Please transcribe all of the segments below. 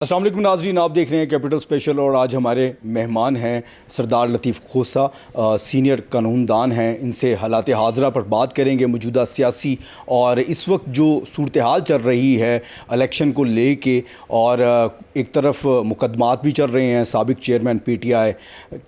السلام علیکم ناظرین، آپ دیکھ رہے ہیں کیپٹل اسپیشل اور آج ہمارے مہمان ہیں سردار لطیف کھوسہ، سینئر قانون دان ہیں۔ ان سے حالات حاضرہ پر بات کریں گے، موجودہ سیاسی اور اس وقت جو صورتحال چل رہی ہے الیکشن کو لے کے، اور ایک طرف مقدمات بھی چل رہے ہیں سابق چیئرمین پی ٹی آئی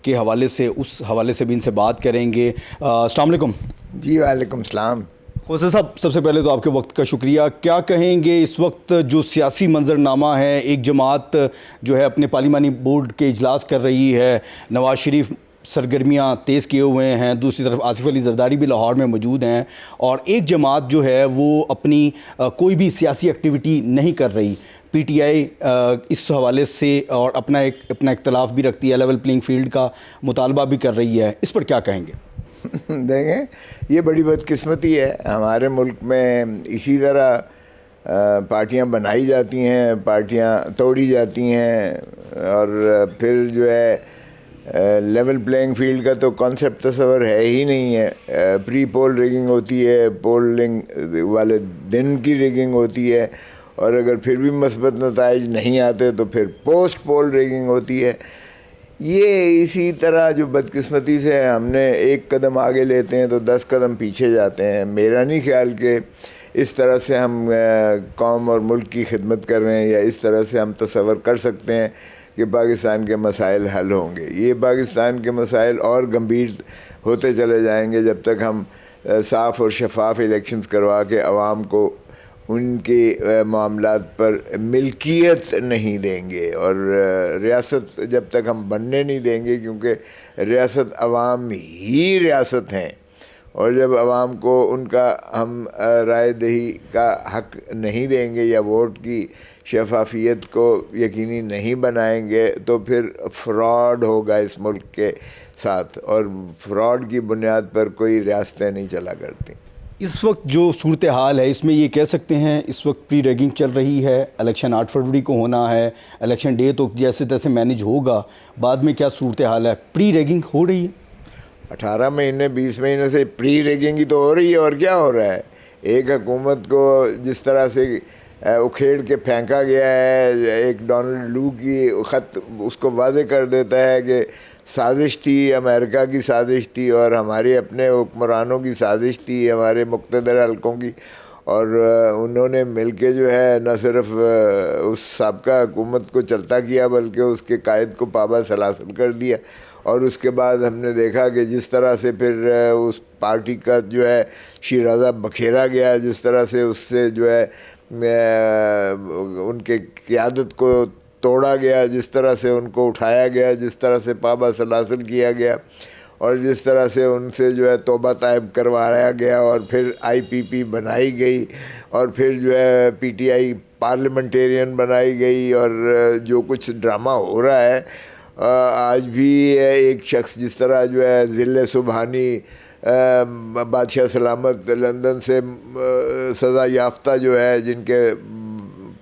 کے حوالے سے، اس حوالے سے بھی ان سے بات کریں گے۔ السلام علیکم جی وعلیکم السلام۔ کھوسہ صاحب، سب سے پہلے تو آپ کے وقت کا شکریہ۔ کیا کہیں گے اس وقت جو سیاسی منظرنامہ ہے، ایک جماعت جو ہے اپنے پارلیمانی بورڈ کے اجلاس کر رہی ہے، نواز شریف سرگرمیاں تیز کیے ہوئے ہیں، دوسری طرف آصف علی زرداری بھی لاہور میں موجود ہیں، اور ایک جماعت جو ہے وہ اپنی کوئی بھی سیاسی ایکٹیویٹی نہیں کر رہی۔ پی ٹی آئی اس حوالے سے اور اپنا اختلاف بھی رکھتی ہے، لیول پلینگ فیلڈ کا مطالبہ بھی کر رہی ہے، اس پر کیا کہیں گے؟ دیکھیں، یہ بڑی بدقسمتی ہے ہمارے ملک میں۔ اسی طرح پارٹیاں بنائی جاتی ہیں، پارٹیاں توڑی جاتی ہیں، اور پھر جو ہے لیول پلینگ فیلڈ کا تو کانسیپٹ تصور ہے ہی نہیں ہے۔ پری پول ریگنگ ہوتی ہے، پولنگ والے دن کی ریگنگ ہوتی ہے، اور اگر پھر بھی مثبت نتائج نہیں آتے تو پھر پوسٹ پول ریگنگ ہوتی ہے۔ یہ اسی طرح جو بدقسمتی سے ہم نے ایک قدم آگے لیتے ہیں تو 10 قدم پیچھے جاتے ہیں۔ میرا نہیں خیال کہ اس طرح سے ہم قوم اور ملک کی خدمت کر رہے ہیں، یا اس طرح سے ہم تصور کر سکتے ہیں کہ پاکستان کے مسائل حل ہوں گے۔ یہ پاکستان کے مسائل اور گمبھیر ہوتے چلے جائیں گے جب تک ہم صاف اور شفاف الیکشنز کروا کے عوام کو ان کے معاملات پر ملکیت نہیں دیں گے، اور ریاست جب تک ہم بننے نہیں دیں گے، کیونکہ ریاست عوام ہی ریاست ہیں، اور جب عوام کو ان کا ہم رائے دہی کا حق نہیں دیں گے یا ووٹ کی شفافیت کو یقینی نہیں بنائیں گے تو پھر فراڈ ہوگا اس ملک کے ساتھ، اور فراڈ کی بنیاد پر کوئی ریاستیں نہیں چلا کرتی۔ اس وقت جو صورتحال ہے اس میں یہ کہہ سکتے ہیں اس وقت پری ریگنگ چل رہی ہے، الیکشن 8 فروری کو ہونا ہے، الیکشن ڈے تو جیسے تیسے مینج ہوگا، بعد میں کیا صورتحال ہے؟ پری ریگنگ ہو رہی ہے؟ 18 مہینے 20 مہینے سے پری ریگنگ ہی تو ہو رہی ہے، اور کیا ہو رہا ہے؟ ایک حکومت کو جس طرح سے اکھیڑ کے پھینکا گیا ہے، ایک ڈونلڈ لو کی خط اس کو واضح کر دیتا ہے کہ سازش تھی، امریکہ کی سازش تھی، اور ہمارے اپنے حکمرانوں کی سازش تھی، ہمارے مقتدر حلقوں کی، اور انہوں نے مل کے جو ہے نہ صرف اس سابقہ حکومت کو چلتا کیا بلکہ اس کے قائد کو پابند سلاسل کر دیا۔ اور اس کے بعد ہم نے دیکھا کہ جس طرح سے پھر اس پارٹی کا جو ہے شیرازہ بکھیرا گیا، جس طرح سے اس سے جو ہے ان کے قیادت کو توڑا گیا، جس طرح سے ان کو اٹھایا گیا، جس طرح سے پابہ سلاسل کیا گیا، اور جس طرح سے ان سے جو ہے توبہ طائب کروایا گیا، اور پھر آئی پی پی بنائی گئی، اور پھر جو ہے پی ٹی آئی پارلیمنٹیرین بنائی گئی، اور جو کچھ ڈرامہ ہو رہا ہے آج بھی ایک شخص جس طرح جو ہے ذل سبحانی بادشاہ سلامت لندن سے سزا یافتہ جو ہے، جن کے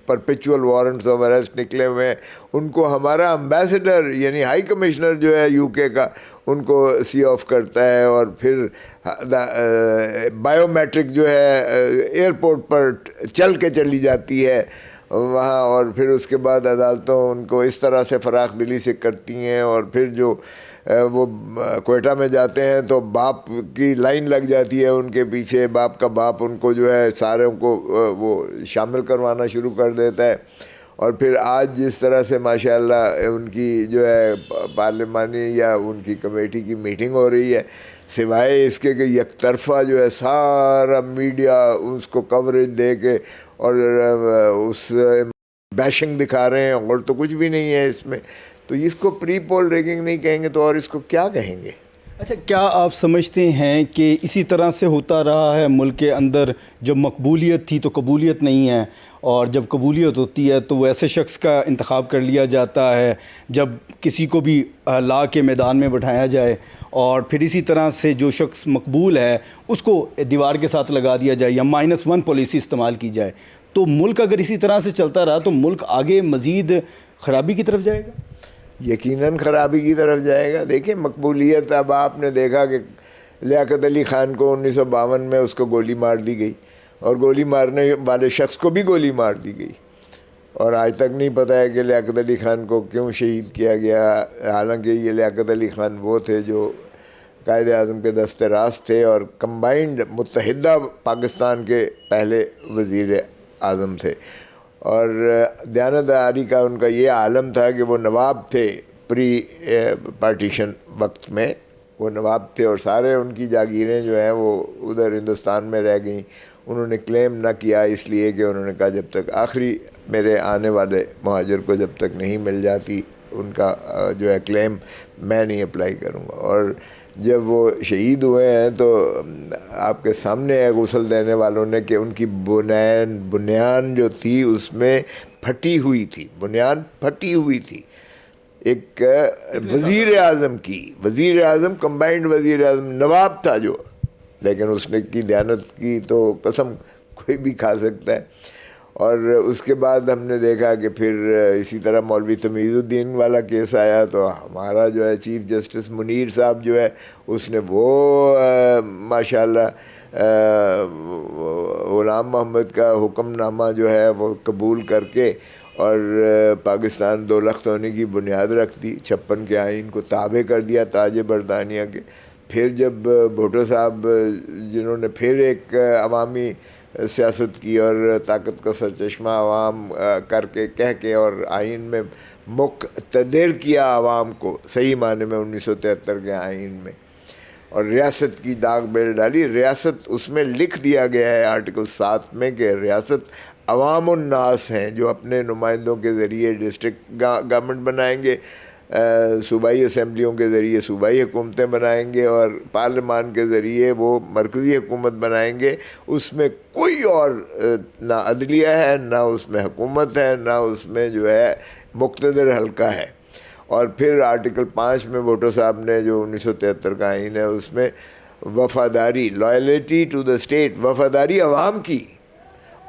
پرپیچول وارنٹس آف اریسٹ نکلے ہوئے ہیں، ان کو ہمارا امبیسڈر یعنی ہائی کمشنر جو ہے یو کے کا ان کو سی آف کرتا ہے، اور پھر بائیو میٹرک جو ہے ایئرپورٹ پر چل کے چلی جاتی ہے وہاں، اور پھر اس کے بعد عدالتوں ان کو اس طرح سے فراخ دلی سے کرتی ہیں، اور پھر جو وہ کوئٹہ میں جاتے ہیں تو باپ کی لائن لگ جاتی ہے ان کے پیچھے، باپ کا باپ ان کو جو ہے ساروں کو وہ شامل کروانا شروع کر دیتا ہے۔ اور پھر آج جس طرح سے ماشاءاللہ ان کی جو ہے پارلیمانی یا ان کی کمیٹی کی میٹنگ ہو رہی ہے، سوائے اس کے کہ یک طرفہ جو ہے سارا میڈیا اس کو کوریج دے کے اور اس بیشنگ دکھا رہے ہیں، اور تو کچھ بھی نہیں ہے اس میں، تو اس کو پری پول ریگنگ نہیں کہیں گے تو اور اس کو کیا کہیں گے؟ اچھا، کیا آپ سمجھتے ہیں کہ اسی طرح سے ہوتا رہا ہے ملک کے اندر؟ جب مقبولیت تھی تو قبولیت نہیں ہے، اور جب قبولیت ہوتی ہے تو وہ ایسے شخص کا انتخاب کر لیا جاتا ہے جب کسی کو بھی لا کے میدان میں بٹھایا جائے، اور پھر اسی طرح سے جو شخص مقبول ہے اس کو دیوار کے ساتھ لگا دیا جائے یا -1 پالیسی استعمال کی جائے؟ تو ملک اگر اسی طرح سے چلتا رہا تو ملک آگے مزید خرابی کی طرف جائے گا؟ یقیناً خرابی کی طرف جائے گا۔ دیکھیں مقبولیت، اب آپ نے دیکھا کہ لیاقت علی خان کو 1952 میں اس کو گولی مار دی گئی، اور گولی مارنے والے شخص کو بھی گولی مار دی گئی، اور آج تک نہیں پتہ ہے کہ لیاقت علی خان کو کیوں شہید کیا گیا، حالانکہ یہ لیاقت علی خان وہ تھے جو قائد اعظم کے دست راست تھے اور کمبائنڈ متحدہ پاکستان کے پہلے وزیر اعظم تھے، اور دیانتداری کا ان کا یہ عالم تھا کہ وہ نواب تھے پری پارٹیشن وقت میں، وہ نواب تھے اور سارے ان کی جاگیریں جو ہیں وہ ادھر ہندوستان میں رہ گئیں. انہوں نے کلیم نہ کیا اس لیے کہ انہوں نے کہا جب تک آخری میرے آنے والے مہاجر کو جب تک نہیں مل جاتی ان کا جو ہے کلیم میں نہیں اپلائی کروں گا. اور جب وہ شہید ہوئے ہیں تو آپ کے سامنے ہے غسل دینے والوں نے کہ ان کی بنیان جو تھی اس میں پھٹی ہوئی تھی، بنیان پھٹی ہوئی تھی. ایک وزیر اعظم کمبائنڈ وزیر اعظم نواب تھا جو، لیکن اس نے کی دیانت کی تو قسم کوئی بھی کھا سکتا ہے. اور اس کے بعد ہم نے دیکھا کہ پھر اسی طرح مولوی تمیز الدین والا کیس آیا تو ہمارا جو ہے چیف جسٹس منیر صاحب جو ہے اس نے وہ ماشاءاللہ غلام محمد کا حکم نامہ جو ہے وہ قبول کر کے اور پاکستان دو لخت ہونے کی بنیاد رکھ دی، 56 کے آئین کو تابع کر دیا تاج برطانیہ کے. پھر جب بھٹو صاحب جنہوں نے پھر ایک عوامی سیاست کی اور طاقت کا سرچشمہ عوام کر کے کہہ کے اور آئین میں مقتدر کیا عوام کو صحیح معنی میں 1973 کے آئین میں، اور ریاست کی داغ بیل ڈالی. ریاست اس میں لکھ دیا گیا ہے آرٹیکل 7 میں کہ ریاست عوام الناس ہیں جو اپنے نمائندوں کے ذریعے ڈسٹرکٹ گورنمنٹ بنائیں گے، صوبائی اسمبلیوں کے ذریعے صوبائی حکومتیں بنائیں گے اور پارلیمان کے ذریعے وہ مرکزی حکومت بنائیں گے. اس میں کوئی اور نہ عدلیہ ہے، نہ اس میں حکومت ہے، نہ اس میں جو ہے مقتدر حلقہ ہے. اور پھر آرٹیکل 5 میں بھٹو صاحب نے جو 1973 کا آئین ہے اس میں وفاداری، لائلٹی ٹو دا اسٹیٹ، وفاداری عوام کی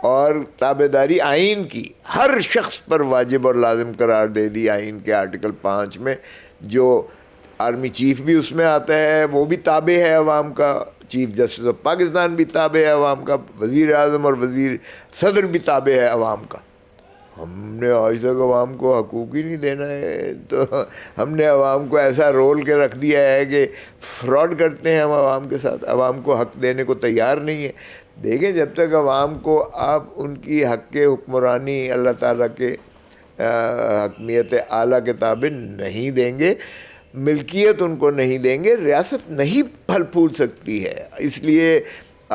اور تابعداری آئین کی ہر شخص پر واجب اور لازم قرار دے دی آئین کے آرٹیکل 5 میں. جو آرمی چیف بھی اس میں آتا ہے وہ بھی تابع ہے عوام کا، چیف جسٹس آف پاکستان بھی تابع ہے عوام کا، وزیر اعظم اور وزیر صدر بھی تابع ہے عوام کا. ہم نے آج تک عوام کو حقوق ہی نہیں دینا ہے، تو ہم نے عوام کو ایسا رول کے رکھ دیا ہے کہ فراڈ کرتے ہیں ہم عوام کے ساتھ، عوام کو حق دینے کو تیار نہیں ہے. دیکھیں جب تک عوام کو آپ ان کی حق حکمرانی اللہ تعالیٰ کے حکمیت اعلیٰ کے تابع نہیں دیں گے، ملکیت ان کو نہیں دیں گے، ریاست نہیں پھل پھول سکتی ہے. اس لیے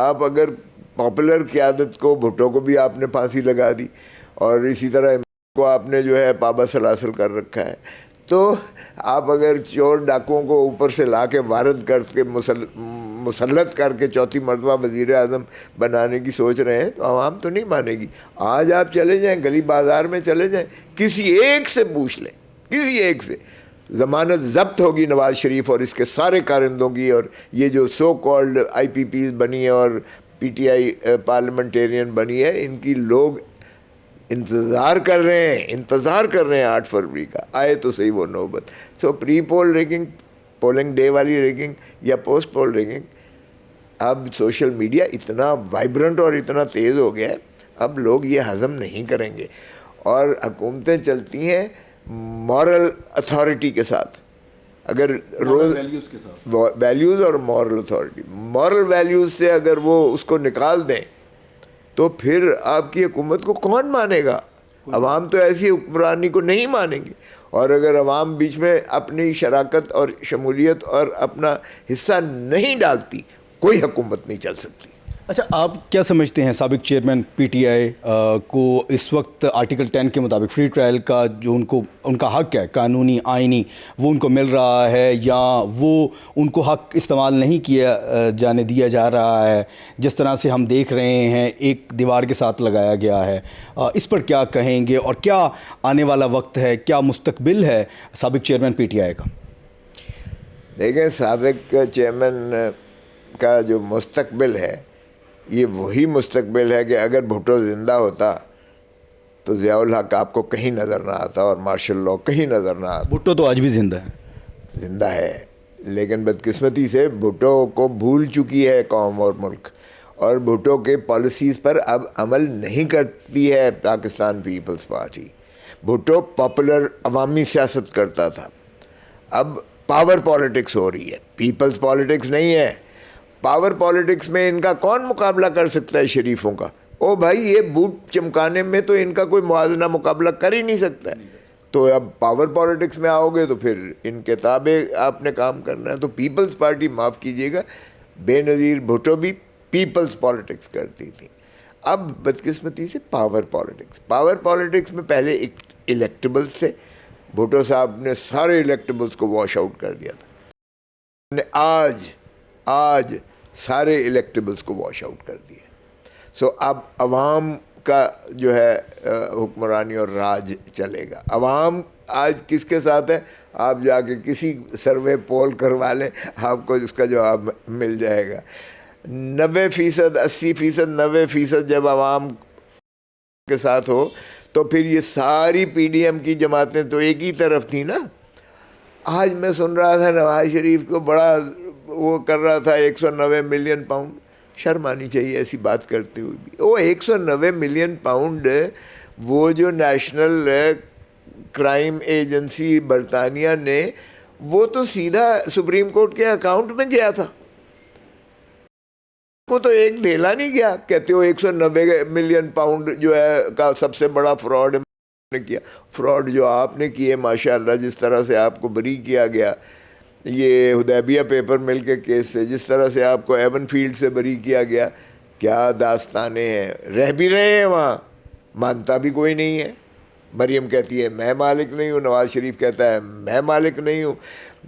آپ اگر پاپولر قیادت کو، بھٹو کو بھی آپ نے پھانسی لگا دی اور اسی طرح کو آپ نے جو ہے پابا سلاسل کر رکھا ہے، تو آپ اگر چور ڈاکوؤں کو اوپر سے لا کے وارد کر کے مسلط کر کے چوتھی مرتبہ وزیر اعظم بنانے کی سوچ رہے ہیں تو عوام تو نہیں مانے گی. آج آپ چلے جائیں گلی بازار میں چلے جائیں، کسی ایک سے پوچھ لیں، کسی ایک سے ضمانت ضبط ہوگی نواز شریف اور اس کے سارے کارندوں کی، اور یہ جو سو کالڈ آئی پی پیز بنی ہے اور پی ٹی آئی پارلیمنٹیرین بنی ہے، ان کی لوگ انتظار کر رہے ہیں 8 فروری کا، آئے تو صحیح وہ نوبت. سو پری پول ریگنگ، پولنگ ڈے والی ریگنگ یا پوسٹ پول ریگنگ، اب سوشل میڈیا اتنا وائبرنٹ اور اتنا تیز ہو گیا ہے، اب لوگ یہ ہضم نہیں کریں گے. اور حکومتیں چلتی ہیں مورل اتھارٹی کے ساتھ، اگر روز ویلیوز اور مورل اتھارٹی، مورل ویلیوز سے اگر وہ اس کو نکال دیں تو پھر آپ کی حکومت کو کون مانے گا؟ عوام تو ایسی حکمرانی کو نہیں مانیں گی. اور اگر عوام بیچ میں اپنی شراکت اور شمولیت اور اپنا حصہ نہیں ڈالتی، کوئی حکومت نہیں چل سکتی. اچھا، آپ کیا سمجھتے ہیں سابق چیئرمین پی ٹی آئی کو اس وقت آرٹیکل 10 کے مطابق فری ٹرائل کا جو ان کا حق ہے قانونی آئینی وہ ان کو مل رہا ہے، یا وہ ان کو حق استعمال نہیں کیا جانے دیا جا رہا ہے جس طرح سے ہم دیکھ رہے ہیں ایک دیوار کے ساتھ لگایا گیا ہے؟ اس پر کیا کہیں گے اور کیا آنے والا وقت ہے، کیا مستقبل ہے سابق چیئرمین پی ٹی آئی کا؟ دیکھیں، سابق چیئرمین کا جو مستقبل ہے یہ وہی مستقبل ہے کہ اگر بھٹو زندہ ہوتا تو ضیاء الحق آپ کو کہیں نظر نہ آتا اور مارشل لاء کہیں نظر نہ آتا. بھٹو تو آج بھی زندہ ہے لیکن بدقسمتی سے بھٹو کو بھول چکی ہے قوم اور ملک. اور بھٹو کے پالیسیز پر اب عمل نہیں کرتی ہے Pakistan peoples party. Bhutto popular عوامی سیاست کرتا تھا, اب پاور پالیٹکس ہو رہی ہے, پیپلز پالیٹکس نہیں ہے. پاور پالیٹکس میں ان کا کون مقابلہ کر سکتا ہے شریفوں کا؟ او بھائی, یہ بوٹ چمکانے میں تو ان کا کوئی موازنہ مقابلہ کر ہی نہیں سکتا ہے. تو اب پاور پالیٹکس میں آؤ گے تو پھر ان کے تابع آپ نے کام کرنا ہے. تو پیپلز پارٹی, معاف کیجیے گا, بے نظیر بھٹو بھی پیپلز پالیٹکس کرتی تھی. اب بدقسمتی سے پاور پالیٹکس میں پہلے الیکٹیبلز تھے. بھٹو صاحب نے سارے الیکٹیبلز کو واش آؤٹ کر دیا تھا. آج سارے الیکٹیبلز کو واش آؤٹ کر دیا. سو اب عوام کا جو ہے حکمرانی اور راج چلے گا. عوام آج کس کے ساتھ ہے؟ آپ جا کے کسی سروے پول کروا لیں, آپ کو اس کا جواب مل جائے گا. 90%, 80%, 90% جب عوام کے ساتھ ہو تو پھر یہ ساری پی ڈی ایم کی جماعتیں تو ایک ہی طرف تھیں نا. آج میں سن رہا تھا نواز شریف کو بڑا وہ کر رہا تھا 190 ملین پاؤنڈ. شرم آنی چاہیے ایسی بات کرتے ہوئے بھی. وہ 190 ملین پاؤنڈ وہ جو نیشنل کرائم ایجنسی برطانیہ نے, وہ تو سیدھا سپریم کورٹ کے اکاؤنٹ میں گیا تھا, وہ تو ایک دھیلا نہیں گیا. کہتے ہو 190 ملین پاؤنڈ جو ہے کا سب سے بڑا فراڈ نے کیا. فراڈ جو آپ نے کیے ماشاءاللہ, جس طرح سے آپ کو بری کیا گیا یہ حدیبیہ پیپر مل کے کیس سے, جس طرح سے آپ کو ایون فیلڈ سے بری کیا گیا, کیا داستانیں ہیں. رہ بھی رہے ہیں وہاں, مانتا بھی کوئی نہیں ہے. مریم کہتی ہے میں مالک نہیں ہوں, نواز شریف کہتا ہے میں مالک نہیں ہوں.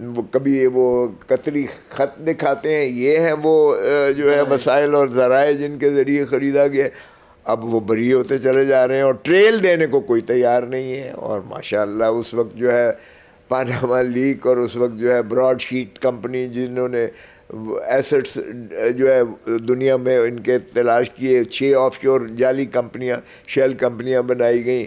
وہ کبھی وہ قطری خط دکھاتے ہیں, یہ ہیں وہ جو ہے وسائل اور ذرائع جن کے ذریعے خریدا گیا. اب وہ بری ہوتے چلے جا رہے ہیں اور ٹریل دینے کو کوئی تیار نہیں ہے. اور ماشاءاللہ اس وقت جو ہے پاناما لیک اور اس وقت جو ہے براڈ شیٹ کمپنی, جنہوں نے ایسٹس جو ہے دنیا میں ان کے تلاش کیے, 6 آف شور جعلی کمپنیاں, شیل کمپنیاں بنائی گئیں.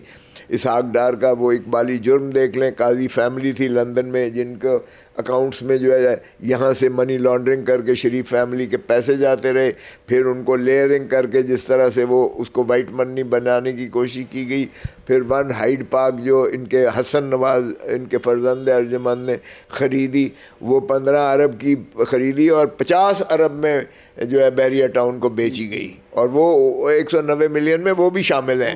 اسحاق ڈار کا وہ اقبالی جرم دیکھ لیں. قاضی فیملی تھی لندن میں, جن کو اکاؤنٹس میں جو ہے یہاں سے منی لانڈرنگ کر کے شریف فیملی کے پیسے جاتے رہے, پھر ان کو لیئرنگ کر کے جس طرح سے وہ اس کو وائٹ منی بنانے کی کوشش کی گئی. پھر ون ہائیڈ پارک جو ان کے حسن نواز ان کے فرزند ارجمند نے خریدی, وہ 15 ارب کی خریدی اور 50 ارب میں جو ہے بیریا ٹاؤن کو بیچی گئی, اور وہ 190 ملین میں وہ بھی شامل ہیں.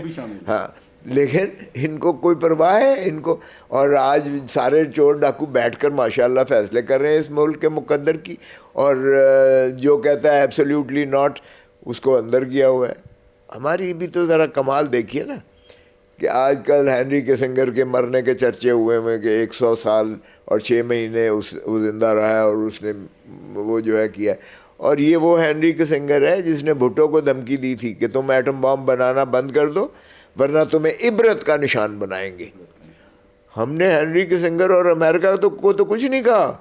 ہاں, لیکن ان کو کوئی پرواہ ہے ان کو. اور آج سارے چور ڈاکو بیٹھ کر ماشاءاللہ فیصلے کر رہے ہیں اس ملک کے مقدر کی, اور جو کہتا ہے ایبسلیوٹلی ناٹ, اس کو اندر کیا ہوا ہے. ہماری بھی تو ذرا کمال دیکھیے نا, کہ آج کل ہینری کسنگر کے مرنے کے چرچے ہوئے ہیں کہ 100 سال اور 6 مہینے وہ زندہ رہا اور اس نے وہ جو ہے کیا. اور یہ وہ ہینری کسنگر ہے جس نے بھٹو کو دھمکی دی تھی کہ تم ایٹم بام بنانا بند کر دو ورنہ تمہیں عبرت کا نشان بنائیں گے. ہم نے ہینری کسنگر اور امریکہ کو تو کچھ نہیں کہا.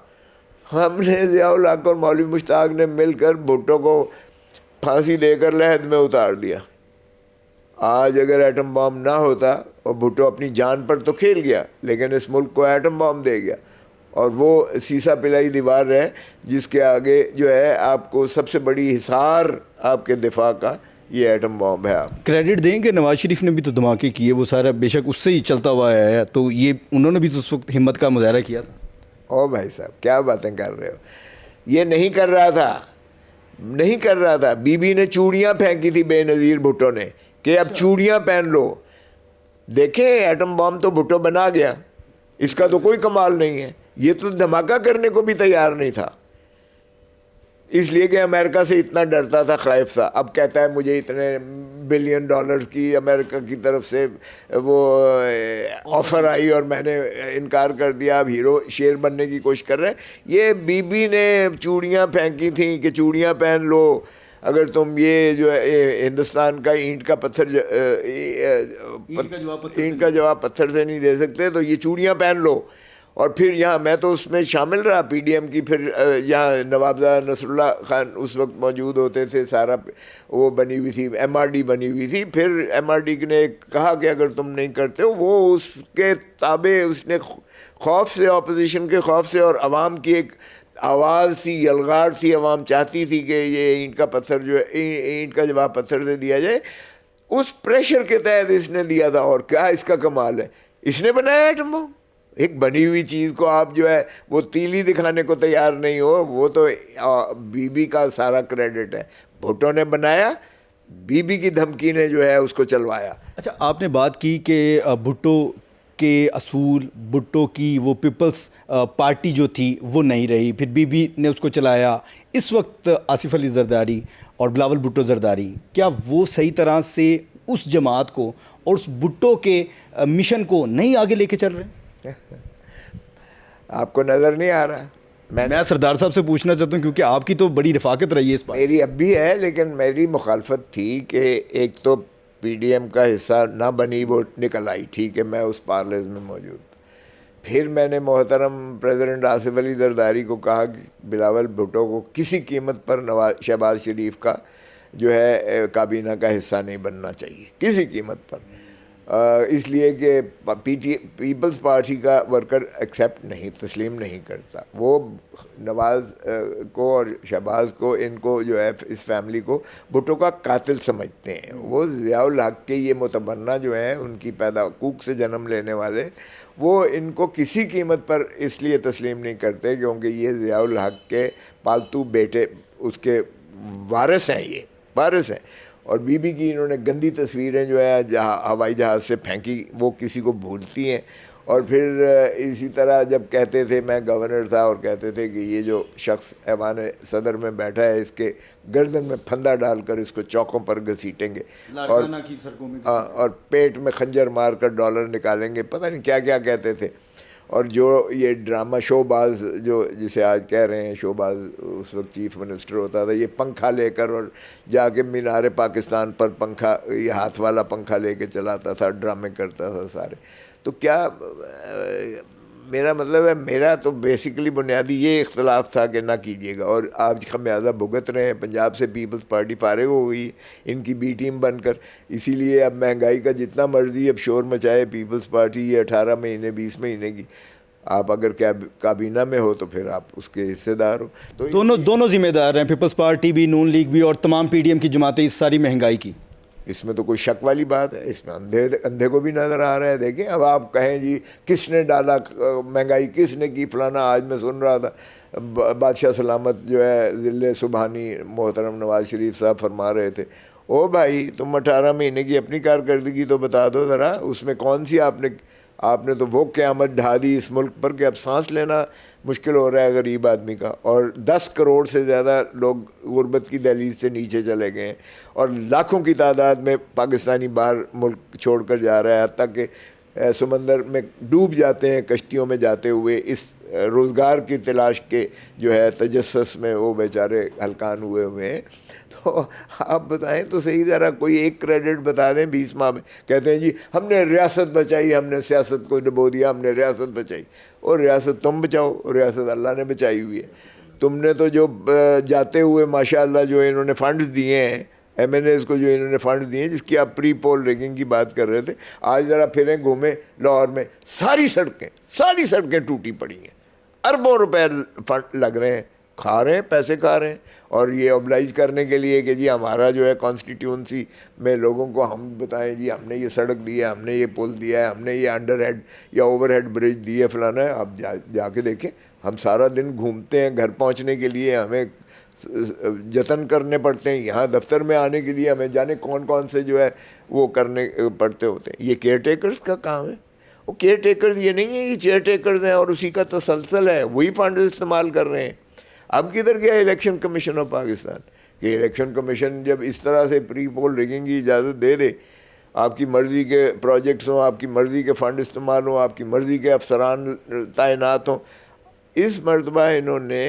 ہم نے ضیاء الحق اور مولوی مشتاق نے مل کر بھٹو کو پھانسی دے کر لحد میں اتار دیا. آج اگر ایٹم بام نہ ہوتا, اور بھٹو اپنی جان پر تو کھیل گیا لیکن اس ملک کو ایٹم بام دے گیا, اور وہ سیسا پلائی دیوار ہے جس کے آگے جو ہے آپ کو سب سے بڑی حصار آپ کے دفاع کا یہ ایٹم بام ہے. آپ کریڈٹ دیں گے نواز شریف نے بھی تو دھماکے کیے, وہ سارا بے شک اس سے ہی چلتا ہوا ہے, تو یہ انہوں نے بھی تو اس وقت ہمت کا مظاہرہ کیا تھا. او بھائی صاحب کیا باتیں کر رہے ہو, یہ نہیں کر رہا تھا. بی بی نے چوڑیاں پھینکی تھی بے نظیر بھٹو نے کہ اب چوڑیاں پہن لو. دیکھیں ایٹم بام تو بھٹو بنا گیا, اس کا تو کوئی کمال نہیں ہے. یہ تو دھماکہ کرنے کو بھی تیار نہیں تھا, اس لیے کہ امریکہ سے اتنا ڈرتا تھا, خائف تھا. اب کہتا ہے مجھے اتنے بلین ڈالرز کی امریکہ کی طرف سے وہ آفر آئی اور میں نے انکار کر دیا. اب ہیرو شیر بننے کی کوشش کر رہے ہیں. یہ بی بی نے چوڑیاں پھینکی تھیں کہ چوڑیاں پہن لو, اگر تم یہ جو ہے ہندوستان کا اینٹ کا جواب پتھر سے نہیں دے سکتے تو یہ چوڑیاں پہن لو. اور پھر یہاں میں تو اس میں شامل رہا پی ڈی ایم کی. پھر یہاں نوابزادہ نصر اللہ خان اس وقت موجود ہوتے تھے, سارا وہ بنی ہوئی تھی, ایم آر ڈی بنی ہوئی تھی. پھر ایم آر ڈی نے کہا کہ اگر تم نہیں کرتے ہو, وہ اس کے تابع اس نے خوف سے, اپوزیشن کے خوف سے اور عوام کی ایک آواز سی، یلغار سی، عوام چاہتی تھی کہ یہ اینٹ کا پتھر جو ہے، اینٹ کا جواب پتھر سے دیا جائے. اس پریشر کے تحت اس نے دیا تھا. اور کیا اس کا کمال ہے، اس نے بنایا ایٹم بم. ایک بنی ہوئی چیز کو آپ جو ہے وہ تیلی دکھانے کو تیار نہیں ہو. وہ تو بی بی کا سارا کریڈٹ ہے. بھٹو نے بنایا، بی بی کی دھمکی نے جو ہے اس کو چلوایا. اچھا، آپ نے بات کی کہ بھٹو کے اصول، بھٹو کی وہ پیپلز پارٹی جو تھی وہ نہیں رہی، پھر بی بی نے اس کو چلایا. اس وقت آصف علی زرداری اور بلاول بھٹو زرداری، کیا وہ صحیح طرح سے اس جماعت کو اور اس بھٹو کے مشن کو نہیں آگے لے کے چل رہے ہیں؟ آپ کو نظر نہیں آ رہا؟ میں سردار صاحب سے پوچھنا چاہتا ہوں کیونکہ آپ کی تو بڑی رفاقت رہی ہے اس پر. میری اب بھی ہے، لیکن میری مخالفت تھی کہ ایک تو پی ڈی ایم کا حصہ نہ بنی، وہ نکل آئی، ٹھیک ہے، میں اس پارلیز میں موجود. پھر میں نے محترم پریزیڈنٹ آصف علی زرداری کو کہا کہ بلاول بھٹو کو کسی قیمت پر شہباز شریف کا جو ہے کابینہ کا حصہ نہیں بننا چاہیے، کسی قیمت پر. اس لیے کہ پیپلز پارٹی کا ورکر ایکسیپٹ نہیں، تسلیم نہیں کرتا. وہ نواز کو اور شہباز کو، ان کو جو ہے اس فیملی کو بھٹو کا قاتل سمجھتے ہیں. وہ ضیاء الحق کے یہ متبنہ جو ہیں، ان کی پیدا کوک سے جنم لینے والے، وہ ان کو کسی قیمت پر اس لیے تسلیم نہیں کرتے کیونکہ یہ ضیاء الحق کے پالتو بیٹے، اس کے وارث ہیں، یہ وارث ہیں. اور بی بی کی انہوں نے گندی تصویریں جو ہے ہوائی جہاز سے پھینکی، وہ کسی کو بھولتی ہیں. اور پھر اسی طرح جب کہتے تھے، میں گورنر تھا اور کہتے تھے کہ یہ جو شخص ایوان صدر میں بیٹھا ہے، اس کے گردن میں پھندا ڈال کر اس کو چوکوں پر گھسیٹیں گے اور پیٹ میں خنجر مار کر ڈالر نکالیں گے، پتہ نہیں کیا کیا کہتے تھے. اور جو یہ ڈرامہ شو باز جو جسے آج کہہ رہے ہیں شو باز، اس وقت چیف منسٹر ہوتا تھا، یہ پنکھا لے کر اور جا کے مینار پاکستان پر پنکھا، یہ ہاتھ والا پنکھا لے کے چلاتا تھا، ڈرامے کرتا تھا سارے. تو کیا میرا مطلب ہے، میرا تو بیسیکلی بنیادی یہ اختلاف تھا کہ نہ کیجیے گا. اور آج خمیازہ بھگت رہے ہیں. پنجاب سے پیپلز پارٹی فارغ ہو گئی ان کی بی ٹیم بن کر. اسی لیے اب مہنگائی کا جتنا مرضی اب شور مچائے پیپلز پارٹی، یہ 18 مہینے 20 مہینے کی، آپ اگر کابینہ میں ہو تو پھر آپ اس کے حصے دار ہو. تو دونوں ذمہ دار ہیں، پیپلز پارٹی بھی، نون لیگ بھی، اور تمام پی ڈی ایم کی جماعتیں اس ساری مہنگائی کی. اس میں تو کوئی شک والی بات ہے، اس میں اندھے کو بھی نظر آ رہا ہے. دیکھیں اب آپ کہیں جی کس نے ڈالا مہنگائی، کس نے کی فلانا. آج میں سن رہا تھا بادشاہ سلامت جو ہے ضلع سبحانی محترم نواز شریف صاحب فرما رہے تھے، او بھائی تم 18 مہینے کی اپنی کارکردگی تو بتا دو ذرا، اس میں کون سی آپ نے تو وہ قیامت ڈھا دی اس ملک پر کہ اب سانس لینا مشکل ہو رہا ہے غریب آدمی کا. اور 10 کروڑ سے زیادہ لوگ غربت کی دہلیز سے نیچے چلے گئے ہیں، اور لاکھوں کی تعداد میں پاکستانی باہر ملک چھوڑ کر جا رہا ہے، حتیٰ کہ سمندر میں ڈوب جاتے ہیں کشتیوں میں جاتے ہوئے اس روزگار کی تلاش کے جو ہے تجسس میں وہ بیچارے ہلکان ہوئے ہیں. تو آپ بتائیں تو صحیح، ذرا کوئی ایک کریڈٹ بتا دیں 20 ماہ میں. کہتے ہیں جی ہم نے ریاست بچائی، ہم نے سیاست کو ڈبو دیا، ہم نے ریاست بچائی. اور ریاست تم بچاؤ، ریاست اللہ نے بچائی ہوئی ہے. تم نے تو جو جاتے ہوئے ماشاءاللہ جو انہوں نے فنڈز دیے ہیں، ایم این ایز کو جو انہوں نے فنڈ دیے ہیں، جس کی آپ پری پول ریگنگ کی بات کر رہے تھے، آج ذرا پھریں گھومیں لاہور میں، ساری سڑکیں ٹوٹی پڑی ہیں. اربوں روپے فنڈ لگ رہے ہیں، کھا رہے ہیں، پیسے کھا رہے ہیں. اور یہ اوبلائز کرنے کے لیے کہ جی ہمارا جو ہے کانسٹیٹیونسی میں لوگوں کو ہم بتائیں جی ہم نے یہ سڑک دی ہے، ہم نے یہ پل دیا ہے، ہم نے یہ انڈر ہیڈ یا اوور ہیڈ برج دی ہے، فلانا ہے. آپ جا کے دیکھیں، ہم سارا دن گھومتے ہیں گھر پہنچنے کے لیے، ہمیں جتن کرنے پڑتے ہیں. یہاں دفتر میں آنے کے لیے ہمیں جانے کون سے جو ہے وہ کرنے پڑتے ہوتے ہیں. یہ کیئر ٹیکرز کا کام ہے. وہ کیئر ٹیکرز یہ نہیں ہے، یہ چیئر ٹیکرز ہیں اور اسی کا تسلسل ہے، وہی فنڈ استعمال کر رہے ہیں. اب کدھر گیا الیکشن کمیشن آف پاکستان؟ کہ الیکشن کمیشن جب اس طرح سے پری پول ریگنگ کی اجازت دے دے، آپ کی مرضی کے پروجیکٹس ہوں، آپ کی مرضی کے فنڈ استعمال ہوں، آپ کی مرضی کے افسران تعینات ہوں. اس مرتبہ انہوں نے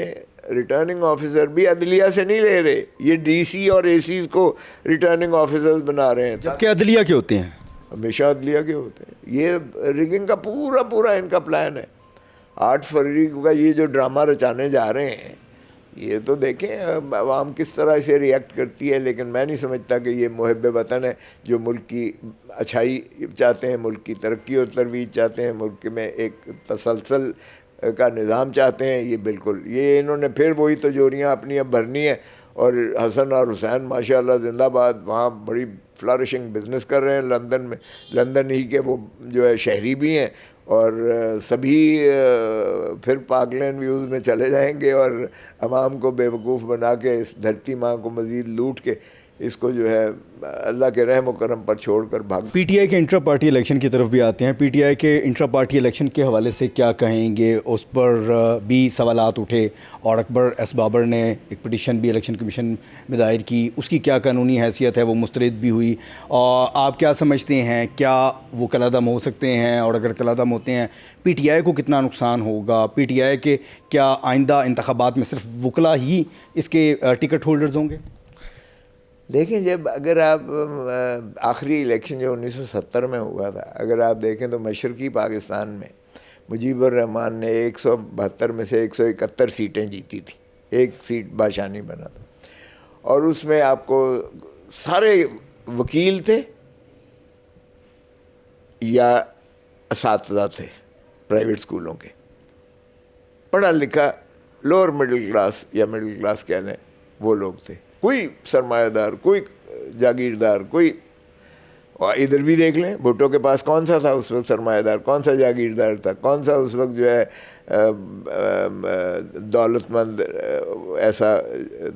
ریٹرننگ آفیسر بھی عدلیہ سے نہیں لے رہے، یہ ڈی سی اور اے سیز کو ریٹرننگ آفیسرز بنا رہے ہیں. جبکہ عدلیہ کے ہوتے ہیں، ہمیشہ عدلیہ کے ہوتے ہیں. یہ ریگنگ کا پورا ان کا پلان ہے. 8 فروری کا یہ جو ڈرامہ رچانے جا رہے ہیں، یہ تو دیکھیں عوام کس طرح سے ریئیکٹ کرتی ہے. لیکن میں نہیں سمجھتا کہ یہ محب وطن ہے جو ملک کی اچھائی چاہتے ہیں، ملک کی ترقی اور ترویج چاہتے ہیں، ملک میں ایک تسلسل کا نظام چاہتے ہیں، یہ بالکل یہ انہوں نے پھر وہی تجوریاں اپنی اب بھرنی ہیں. اور حسن اور حسین ماشاءاللہ زندہ باد وہاں بڑی فلارشنگ بزنس کر رہے ہیں لندن میں، لندن ہی کے وہ جو ہے شہری بھی ہیں، اور سبھی پھر پاکلینڈ ویوز میں چلے جائیں گے اور عوام کو بیوقوف بنا کے اس دھرتی ماں کو مزید لوٹ کے اس کو جو ہے اللہ کے رحم و کرم پر چھوڑ کر بھاگ. پی ٹی آئی کے انٹرا پارٹی الیکشن کی طرف بھی آتے ہیں. پی ٹی آئی کے انٹرا پارٹی الیکشن کے حوالے سے کیا کہیں گے؟ اس پر بھی سوالات اٹھے اور اکبر ایس بابر نے ایک پٹیشن بھی الیکشن کمیشن میں دائر کی، اس کی کیا قانونی حیثیت ہے؟ وہ مسترد بھی ہوئی. اور آپ کیا سمجھتے ہیں، کیا وہ کالعدم ہو سکتے ہیں؟ اور اگر کالعدم ہوتے ہیں پی ٹی آئی کو کتنا نقصان ہوگا؟ پی ٹی آئی کے کیا آئندہ انتخابات میں صرف وکلاء ہی اس کے ٹکٹ ہولڈرز ہوں گے؟ دیکھیں، جب اگر آپ آخری الیکشن جو 1970 میں ہوا تھا، اگر آپ دیکھیں تو مشرقی پاکستان میں مجیب الرحمان نے 172 میں سے 171 سیٹیں جیتی تھیں، ایک سیٹ بادشاہ نہیں بنا تھا. اور اس میں آپ کو سارے وکیل تھے یا اساتذہ تھے پرائیویٹ اسکولوں کے، پڑھا لکھا لوور مڈل کلاس یا مڈل کلاس کہہ لیں وہ لوگ تھے. کوئی سرمایہ دار، کوئی جاگیردار، کوئی. اور ادھر بھی دیکھ لیں بھٹو کے پاس کون سا تھا اس وقت سرمایہ دار، کون سا جاگیردار تھا، کون سا اس وقت جو ہے دولت مند ایسا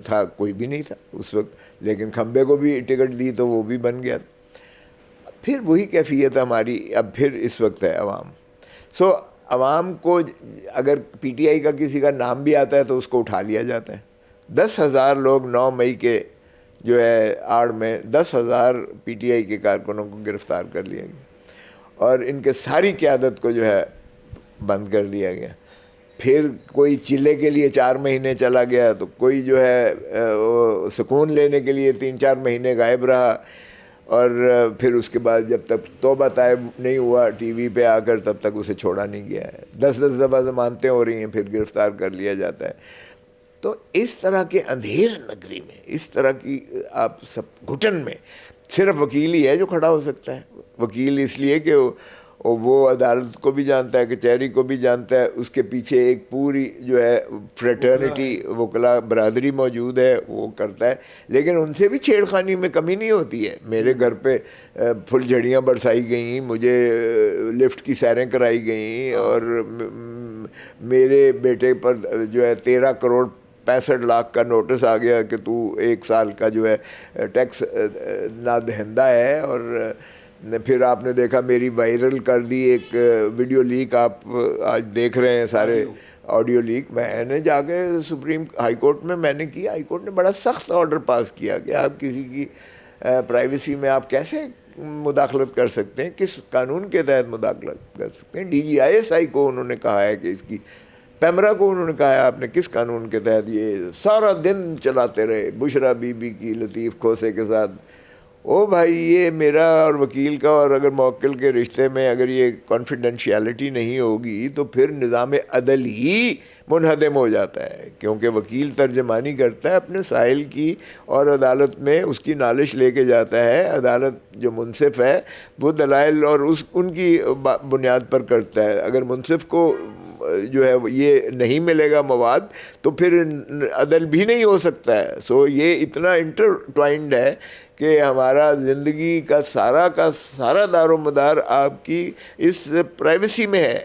تھا؟ کوئی بھی نہیں تھا اس وقت. لیکن کھمبے کو بھی ٹکٹ دی تو وہ بھی بن گیا تھا. پھر وہی کیفیت ہماری اب پھر اس وقت ہے عوام. عوام کو اگر پی ٹی آئی کا کسی کا نام بھی آتا ہے تو اس کو اٹھا لیا جاتا ہے. 10,000 لوگ 9 مئی کے جو ہے آڑ میں 10,000 پی ٹی آئی کے کارکنوں کو گرفتار کر لیا گیا اور ان کے ساری قیادت کو جو ہے بند کر دیا گیا. پھر کوئی چلے کے لیے 4 مہینے چلا گیا، تو کوئی جو ہے سکون لینے کے لیے 3-4 مہینے غائب رہا، اور پھر اس کے بعد جب تک توبہ طائب نہیں ہوا ٹی وی پہ آ کر تب تک اسے چھوڑا نہیں گیا ہے. 10 دفعہ ضمانتیں ہو رہی ہیں، پھر گرفتار کر لیا جاتا ہے. تو اس طرح کے اندھیر نگری میں، اس طرح کی آپ سب گھٹن میں صرف وکیل ہی ہے جو کھڑا ہو سکتا ہے. وکیل اس لیے کہ وہ عدالت کو بھی جانتا ہے، کچہری کو بھی جانتا ہے، اس کے پیچھے ایک پوری جو ہے فریٹرنیٹی وکلا برادری موجود ہے، وہ کرتا ہے. لیکن ان سے بھی چھیڑ خانی میں کمی نہیں ہوتی ہے. میرے گھر پہ پھل جھڑیاں برسائی گئیں، مجھے لفٹ کی سیریں کرائی گئیں، اور میرے بیٹے پر جو ہے 13 کروڑ 65 لاکھ کا نوٹس آ گیا کہ تو 1 سال کا جو ہے ٹیکس نہ دہندہ ہے. اور پھر آپ نے دیکھا میری وائرل کر دی ایک ویڈیو لیک، آپ آج دیکھ رہے ہیں سارے آڈیو لیک. میں نے جا کے سپریم ہائی کورٹ میں نے کیا، ہائی کورٹ نے بڑا سخت آرڈر پاس کیا کہ آپ کسی کی پرائیویسی میں آپ کیسے مداخلت کر سکتے ہیں، کس قانون کے تحت مداخلت کر سکتے ہیں. D G I S I کو انہوں نے کہا ہے کہ اس کی، پیمرا کو انہوں نے کہا ہے آپ نے کس قانون کے تحت یہ سارا دن چلاتے رہے بشرا بی بی کی لطیف کھوسے کے ساتھ. او بھائی، یہ میرا اور وکیل کا اور اگر موکل کے رشتے میں اگر یہ کانفیڈنشیلٹی نہیں ہوگی تو پھر نظام عدل ہی منہدم ہو جاتا ہے. کیونکہ وکیل ترجمانی کرتا ہے اپنے سائل کی اور عدالت میں اس کی نالش لے کے جاتا ہے. عدالت جو منصف ہے وہ دلائل اور ان کی بنیاد پر کرتا ہے. اگر منصف کو جو ہے یہ نہیں ملے گا مواد تو پھر عدل بھی نہیں ہو سکتا ہے. یہ اتنا انٹرٹوائنڈ ہے کہ ہمارا زندگی کا سارا دار و مدار آپ کی اس پرائیویسی میں ہے.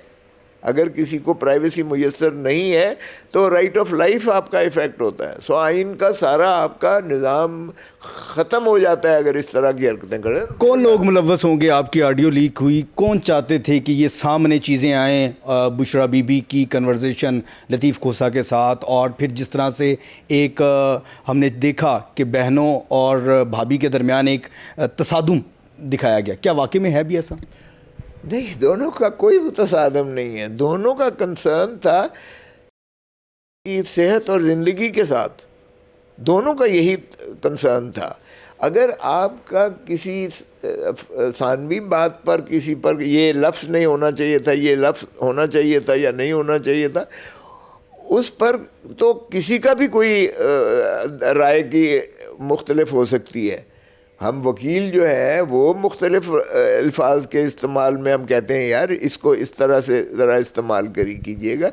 اگر کسی کو پرائیویسی میسر نہیں ہے تو رائٹ آف لائف آپ کا ایفیکٹ ہوتا ہے. آئین کا سارا آپ کا نظام ختم ہو جاتا ہے اگر اس طرح کی حرکتیں کریں. کون لوگ ملوث ہوں گے؟ آپ کی آڈیو لیک ہوئی، کون چاہتے تھے کہ یہ سامنے چیزیں آئیں؟ بشرا بی بی کی کنورزیشن لطیف کھوسا کے ساتھ، اور پھر جس طرح سے ایک ہم نے دیکھا کہ بہنوں اور بھابھی کے درمیان ایک تصادم دکھایا گیا. کیا واقعی میں ہے بھی ایسا؟ نہیں، دونوں کا کوئی تصادم نہیں ہے. دونوں کا کنسرن تھا کہ صحت اور زندگی کے ساتھ، دونوں کا یہی کنسرن تھا. اگر آپ کا کسی ثانوی بات پر کسی پر یہ لفظ نہیں ہونا چاہیے تھا، یہ لفظ ہونا چاہیے تھا یا نہیں ہونا چاہیے تھا، اس پر تو کسی کا بھی کوئی رائے کی مختلف ہو سکتی ہے. ہم وکیل جو ہے وہ مختلف الفاظ کے استعمال میں ہم کہتے ہیں یار اس کو اس طرح سے ذرا استعمال کیجئے گا،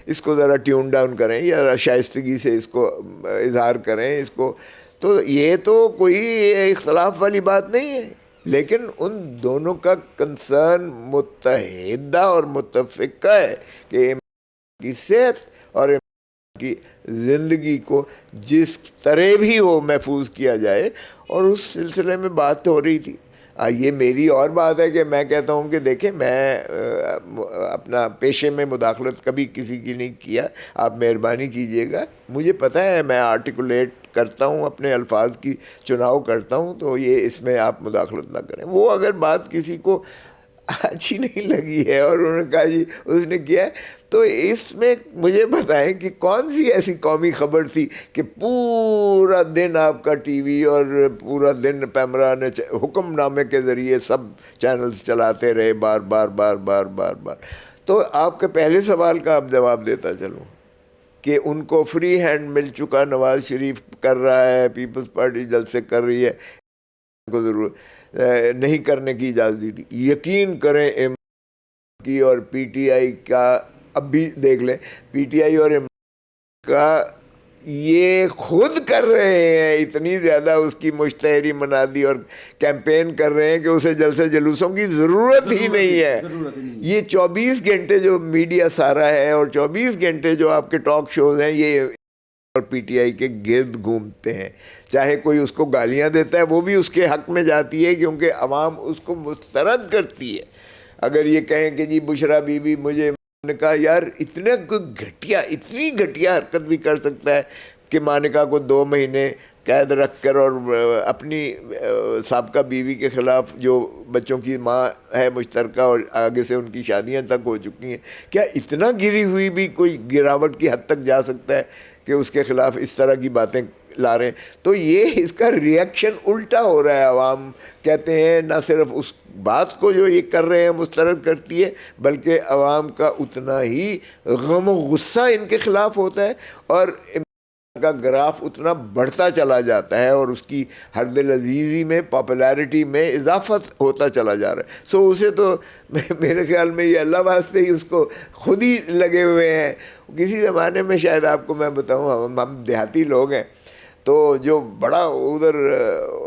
اس کو ذرا ٹیون ڈاؤن کریں یا ذرا شائستگی سے اس کو اظہار کریں اس کو. تو یہ تو کوئی اختلاف والی بات نہیں ہے، لیکن ان دونوں کا کنسرن متحدہ اور متفقہ ہے کہ کی صحت اور کی زندگی کو جس طرح بھی ہو محفوظ کیا جائے. اور اس سلسلے میں بات ہو رہی تھی. یہ میری اور بات ہے کہ میں کہتا ہوں کہ دیکھیں میں اپنا پیشے میں مداخلت کبھی کسی کی نہیں کیا، آپ مہربانی کیجئے گا. مجھے پتہ ہے میں آرٹیکولیٹ کرتا ہوں، اپنے الفاظ کی چناؤ کرتا ہوں، تو یہ اس میں آپ مداخلت نہ کریں. وہ اگر بات کسی کو اچھی نہیں لگی ہے اور انہوں نے کہا جی اس نے کیا ہے، تو اس میں مجھے بتائیں کہ کون سی ایسی قومی خبر تھی کہ پورا دن آپ کا ٹی وی اور پورا دن پیمرا نے حکم نامے کے ذریعے سب چینلز چلاتے رہے بار بار بار بار بار بار. تو آپ کے پہلے سوال کا اب جواب دیتا چلوں کہ ان کو فری ہینڈ مل چکا، نواز شریف کر رہا ہے، پیپلز پارٹی جلسے کر رہی ہے، کو ضرورت نہیں کرنے کی اجازت دی تھی. یقین کریں کی اور پی ٹی آئی کا، اب بھی دیکھ لیں پی ٹی آئی اور کا یہ خود کر رہے ہیں اتنی زیادہ اس کی مشتہری منادی اور کیمپین کر رہے ہیں کہ اسے جلسے جلوسوں کی ضرورت ہی نہیں ہے. یہ 24 گھنٹے جو میڈیا سارا ہے اور 24 گھنٹے جو آپ کے ٹاک شوز ہیں یہ اور پی ٹی آئی کے گرد گھومتے ہیں. چاہے کوئی اس کو گالیاں دیتا ہے وہ بھی اس کے حق میں جاتی ہے کیونکہ عوام اس کو مسترد کرتی ہے. اگر یہ کہیں کہ جی بشرا بی بی، مجھے نے کہا یار اتنی گھٹیا حرکت بھی کر سکتا ہے کہ مانکا کو 2 مہینے قید رکھ کر اور اپنی سابقہ بیوی کے خلاف جو بچوں کی ماں ہے مشترکہ اور آگے سے ان کی شادیاں تک ہو چکی ہیں، کیا اتنا گری ہوئی بھی کوئی گراوٹ کی حد تک جا سکتا ہے کہ اس کے خلاف اس طرح کی باتیں لا رہے ہیں؟ تو یہ اس کا ریئیکشن الٹا ہو رہا ہے. عوام کہتے ہیں نہ صرف اس بات کو جو یہ کر رہے ہیں مسترد کرتی ہے، بلکہ عوام کا اتنا ہی غم و غصہ ان کے خلاف ہوتا ہے اور کا گراف اتنا بڑھتا چلا جاتا ہے اور اس کی ہر دل عزیزی میں، پاپولیرٹی میں اضافہ ہوتا چلا جا رہا ہے. سو اسے تو میرے خیال میں یہ اللہ واسطے ہی اس کو خود ہی لگے ہوئے ہیں. کسی زمانے میں شاید آپ کو میں بتاؤں، ہم دیہاتی لوگ ہیں تو جو بڑا ادھر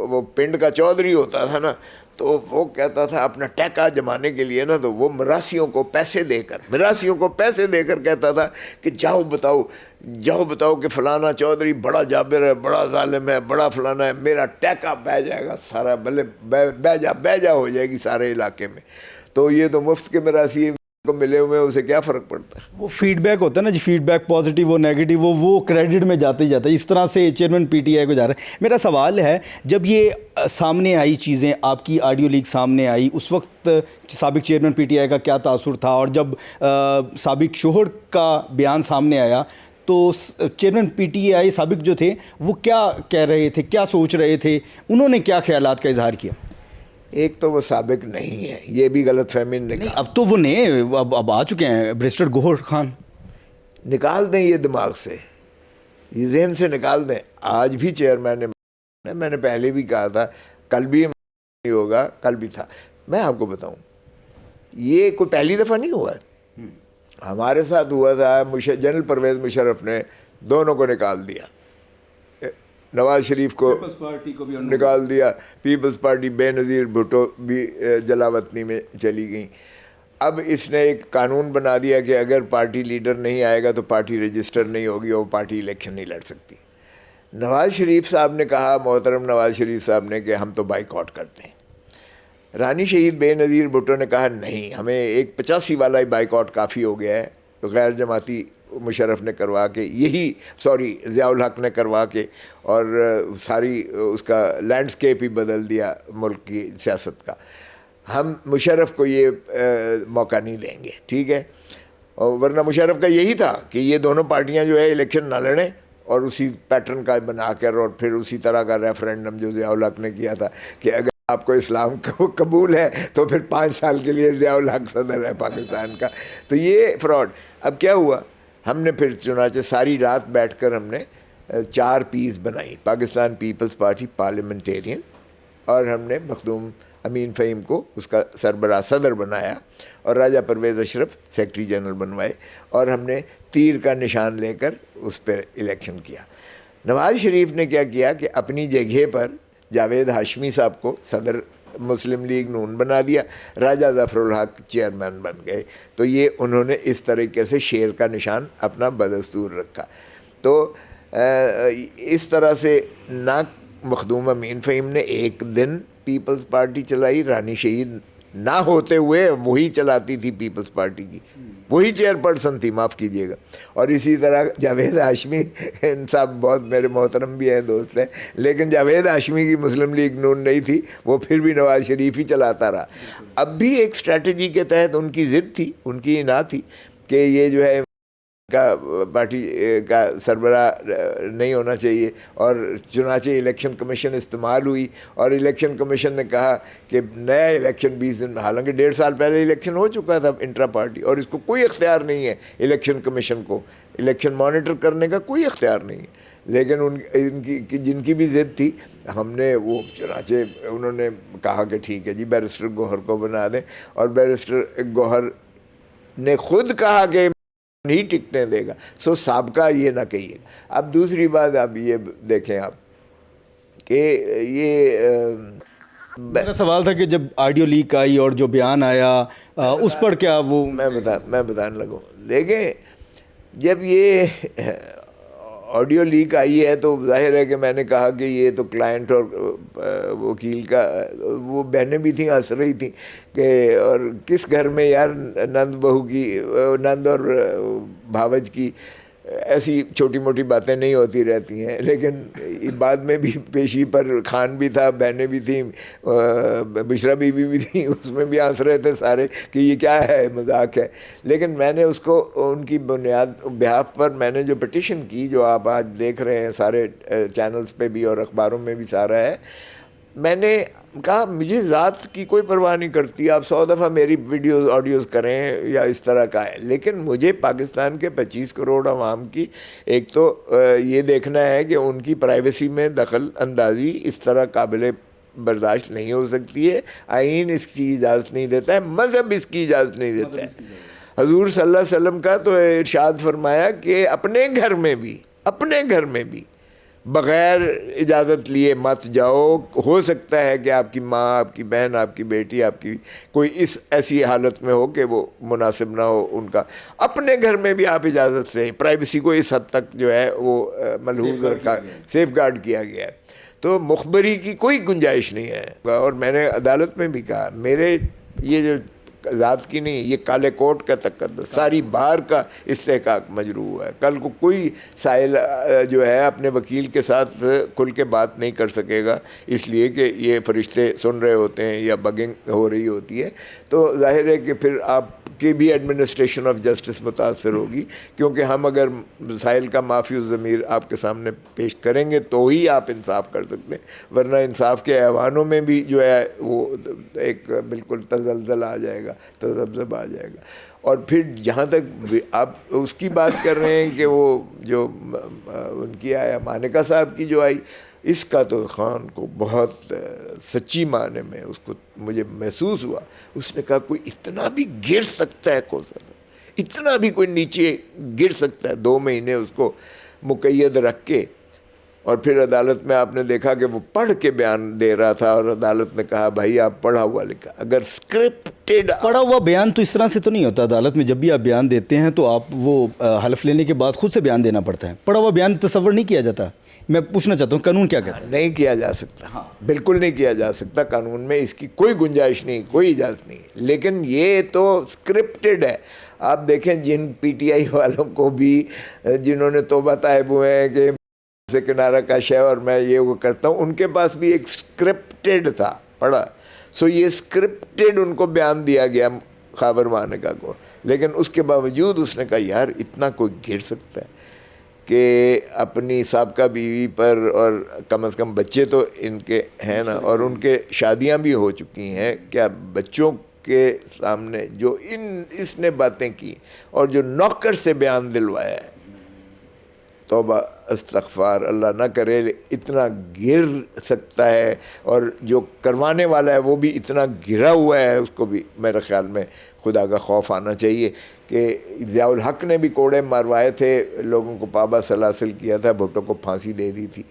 وہ پنڈ کا چودھری ہوتا تھا نا، تو وہ کہتا تھا اپنا ٹیکا جمانے کے لیے نا، تو وہ مراسیوں کو پیسے دے کر کہتا تھا کہ جاؤ بتاؤ کہ فلانا چودھری بڑا جابر ہے، بڑا ظالم ہے، بڑا فلانا ہے، میرا ٹیکا بہ جائے گا سارا، بھلے بہ جا ہو جائے گی سارے علاقے میں. تو یہ تو مفت کے مراسی کو ملے ہوئے ہیں، اسے کیا فرق پڑتا ہے؟ وہ فیڈ بیک ہوتا ہے نا جی، فیڈ بیک پازیٹیو و نیگیٹو وہ کریڈٹ میں جاتے ہی جاتا ہے. اس طرح سے چیئرمین پی ٹی آئی کو جا رہا ہے. میرا سوال ہے، جب یہ سامنے آئی چیزیں، آپ کی آڈیو لیک سامنے آئی، اس وقت سابق چیئرمین پی ٹی آئی کا کیا تاثر تھا؟ اور جب سابق شوہر کا بیان سامنے آیا تو چیئرمین پی ٹی آئی سابق جو تھے وہ کیا کہہ رہے تھے، کیا سوچ رہے تھے، انہوں نے کیا خیالات کا اظہار کیا؟ ایک تو وہ سابق نہیں ہے، یہ بھی غلط فہمی نہیں، اب تو وہ نئے اب آ چکے ہیں، بیرسٹر گوہر خان. نکال دیں یہ دماغ سے، یہ ذہن سے نکال دیں. آج بھی چیئرمین نے، میں نے پہلے بھی کہا تھا، کل بھی نہیں ہوگا، کل بھی تھا. میں آپ کو بتاؤں یہ کوئی پہلی دفعہ نہیں ہوا ہے. ہمارے ساتھ ہوا تھا، جنرل پرویز مشرف نے دونوں کو نکال دیا، نواز شریف کو نکال دیا، پیپلز پارٹی بے نظیر بھٹو بھی جلاوطنی میں چلی گئیں. اب اس نے ایک قانون بنا دیا کہ اگر پارٹی لیڈر نہیں آئے گا تو پارٹی رجسٹر نہیں ہوگی اور پارٹی الیکشن نہیں لڑ سکتی. نواز شریف صاحب نے کہا، محترم نواز شریف صاحب نے، کہ ہم تو بائیک آؤٹ کرتے ہیں. رانی شہید بے نظیر بھٹو نے کہا نہیں، ہمیں ایک 85 والا ہی بائیک آؤٹ کافی ہو گیا ہے. تو غیر جماعتی مشرف نے کروا کے، ضیاء الحق نے کروا کے، اور ساری اس کا لینڈسکیپ ہی بدل دیا ملک کی سیاست کا. ہم مشرف کو یہ موقع نہیں دیں گے، ٹھیک ہے. اور ورنہ مشرف کا یہی تھا کہ یہ دونوں پارٹیاں جو ہے الیکشن نہ لڑیں، اور اسی پیٹرن کا بنا کر اور پھر اسی طرح کا ریفرینڈم جو ضیاء الحق نے کیا تھا کہ اگر آپ کو اسلام کو قبول ہے تو پھر 5 سال کے لیے ضیاء الحق صدر ہے پاکستان کا. تو یہ فراڈ. اب کیا ہوا، ہم نے پھر چنانچہ ساری رات بیٹھ کر ہم نے 4 پیس بنائی. پاکستان پیپلز پارٹی پارلیمنٹیرین، اور ہم نے مخدوم امین فہیم کو اس کا سربراہ صدر بنایا اور راجہ پرویز اشرف سیکرٹری جنرل بنوائے اور ہم نے تیر کا نشان لے کر اس پر الیکشن کیا۔ نواز شریف نے کیا کیا کہ اپنی جگہ پر جاوید ہاشمی صاحب کو صدر مسلم لیگ نون بنا دیا، راجہ ظفر الحق چیئرمین بن گئے۔ تو یہ انہوں نے اس طریقے سے شیر کا نشان اپنا بدستور رکھا۔ تو اس طرح سے نہ مخدوم امین فہیم نے ایک دن پیپلز پارٹی چلائی، رانی شہید نہ ہوتے ہوئے وہی چلاتی تھی پیپلز پارٹی کی، وہی چیئر پرسن تھی، معاف کیجیے گا۔ اور اسی طرح جاوید ہاشمی صاحب بہت میرے محترم بھی ہیں، دوست ہیں، لیکن جاوید ہاشمی کی مسلم لیگ نون نہیں تھی، وہ پھر بھی نواز شریف ہی چلاتا رہا۔ اب بھی ایک اسٹریٹجی کے تحت ان کی ضد تھی، ان کی اناع تھی کہ یہ جو ہے کا پارٹی کا سربراہ نہیں ہونا چاہیے، اور چنانچہ الیکشن کمیشن استعمال ہوئی اور الیکشن کمیشن نے کہا کہ نیا الیکشن 20 دن، حالانکہ 1.5 سال پہلے الیکشن ہو چکا تھا انٹرا پارٹی، اور اس کو کوئی اختیار نہیں ہے الیکشن کمیشن کو الیکشن مانیٹر کرنے کا، کوئی اختیار نہیں ہے۔ لیکن ان کی جن کی بھی ضد تھی، ہم نے وہ چنانچہ انہوں نے کہا کہ ٹھیک ہے جی بیرسٹر گوہر کو بنا دیں، اور بیرسٹر گوہر نے خود کہا کہ نہیں ٹکنے دے گا۔ سو سابقہ یہ نہ کہیے۔ اب دوسری بات آپ یہ دیکھیں آپ کہ یہ میرا سوال تھا کہ جب آڈیو لیک آئی اور جو بیان آیا اس پر کیا وہ میں بتانے لگوں، دیکھیں جب یہ آڈیو لیک آئی ہے تو ظاہر ہے کہ میں نے کہا کہ یہ تو کلائنٹ اور وکیل کا، وہ بہنیں بھی تھیں ہنس رہی تھیں کہ اور کس گھر میں یار نند بہو کی، نند اور بھاوج کی ایسی چھوٹی موٹی باتیں نہیں ہوتی رہتی ہیں، لیکن بعد میں بھی پیشی پر خان بھی تھا، بہنیں بھی تھیں، بشرا بیوی بھی تھیں، اس میں بھی ہنس رہے تھے سارے کہ یہ کیا ہے، مذاق ہے۔ لیکن میں نے اس کو ان کی بہاف پر میں نے جو پٹیشن کی، جو آپ آج دیکھ رہے ہیں سارے چینلز پہ بھی اور اخباروں میں بھی سارا ہے، میں نے کہا مجھے ذات کی کوئی پرواہ نہیں کرتی، آپ 100 دفعہ میری ویڈیوز آڈیوز کریں یا اس طرح کا ہے، لیکن مجھے پاکستان کے 25 کروڑ عوام کی ایک تو یہ دیکھنا ہے کہ ان کی پرائیویسی میں دخل اندازی اس طرح قابل برداشت نہیں ہو سکتی ہے۔ آئین اس کی اجازت نہیں دیتا ہے، مذہب اس کی اجازت نہیں دیتا ہے۔ حضور صلی اللہ علیہ وسلم کا تو ارشاد فرمایا کہ اپنے گھر میں بھی بغیر اجازت لیے مت جاؤ۔ ہو سکتا ہے کہ آپ کی ماں، آپ کی بہن، آپ کی بیٹی، آپ کی کوئی اس ایسی حالت میں ہو کہ وہ مناسب نہ ہو ان کا، اپنے گھر میں بھی آپ اجازت لیں۔ پرائیویسی کو اس حد تک جو ہے وہ ملحوظ رکھا، سیف گارڈ کیا گیا ہے، تو مخبری کی کوئی گنجائش نہیں ہے۔ اور میں نے عدالت میں بھی کہا میرے یہ جو ذات کی نہیں، یہ کالے کوٹ کا تقدس، ساری بار کا استحقاق مجروح ہوا ہے۔ کل کو کوئی سائل جو ہے اپنے وکیل کے ساتھ کھل کے بات نہیں کر سکے گا، اس لیے کہ یہ فرشتے سن رہے ہوتے ہیں یا بگنگ ہو رہی ہوتی ہے، تو ظاہر ہے کہ پھر آپ کی بھی ایڈمنسٹریشن آف جسٹس متاثر ہوگی، کیونکہ ہم اگر مسائل کا معافی الضمیر آپ کے سامنے پیش کریں گے تو ہی آپ انصاف کر سکتے ہیں، ورنہ انصاف کے ایوانوں میں بھی جو ہے وہ ایک بالکل تزلزل آ جائے گا، تذبذب آ جائے گا۔ اور پھر جہاں تک آپ اس کی بات کر رہے ہیں کہ وہ جو ان کی آیا مانکا صاحب کی جو آئی، اس کا تو خان کو بہت سچی معنی میں اس کو مجھے محسوس ہوا، اس نے کہا کوئی اتنا بھی گر سکتا ہے، اتنا بھی کوئی نیچے گر سکتا ہے۔ 2 مہینے اس کو مقید رکھ کے، اور پھر عدالت میں آپ نے دیکھا کہ وہ پڑھ کے بیان دے رہا تھا، اور عدالت نے کہا بھائی آپ پڑھا ہوا لکھا، اگر اسکرپٹڈ پڑھا ہوا بیان تو اس طرح سے تو نہیں ہوتا عدالت میں، جب بھی آپ بیان دیتے ہیں تو آپ وہ حلف لینے کے بعد خود سے بیان دینا پڑتا ہے، پڑھا ہوا بیان تصور نہیں کیا جاتا۔ میں پوچھنا چاہتا ہوں قانون کیا کہتا ہے؟ نہیں کیا جا سکتا، بالکل نہیں کیا جا سکتا، قانون میں اس کی کوئی گنجائش نہیں، کوئی اجازت نہیں، لیکن یہ تو اسکرپٹڈ ہے۔ آپ دیکھیں جن پی ٹی آئی والوں کو بھی جنہوں نے توبہ طائب ہوئے ہیں کہ سے کنارہ کش ہے اور میں یہ وہ کرتا ہوں، ان کے پاس بھی ایک اسکرپٹڈ تھا پڑھا، سو یہ اسکرپٹڈ ان کو بیان دیا گیا خاور مانکا کو، لیکن اس کے باوجود اس نے کہا یار اتنا کوئی گر سکتا ہے کہ اپنی سابقہ بیوی پر، اور کم از کم بچے تو ان کے ہیں نا، اور ان کے شادیاں بھی ہو چکی ہیں، کیا بچوں کے سامنے جو اس نے باتیں کی اور جو نوکر سے بیان دلوایا ہے، توبہ استغفار، اللہ نہ کرے، اتنا گر سکتا ہے، اور جو کروانے والا ہے وہ بھی اتنا گرا ہوا ہے، اس کو بھی میرے خیال میں خدا کا خوف آنا چاہیے کہ ضیاء الحق نے بھی کوڑے مروائے تھے، لوگوں کو پابا سلاسل کیا تھا، بھٹو کو پھانسی دے دی تھی،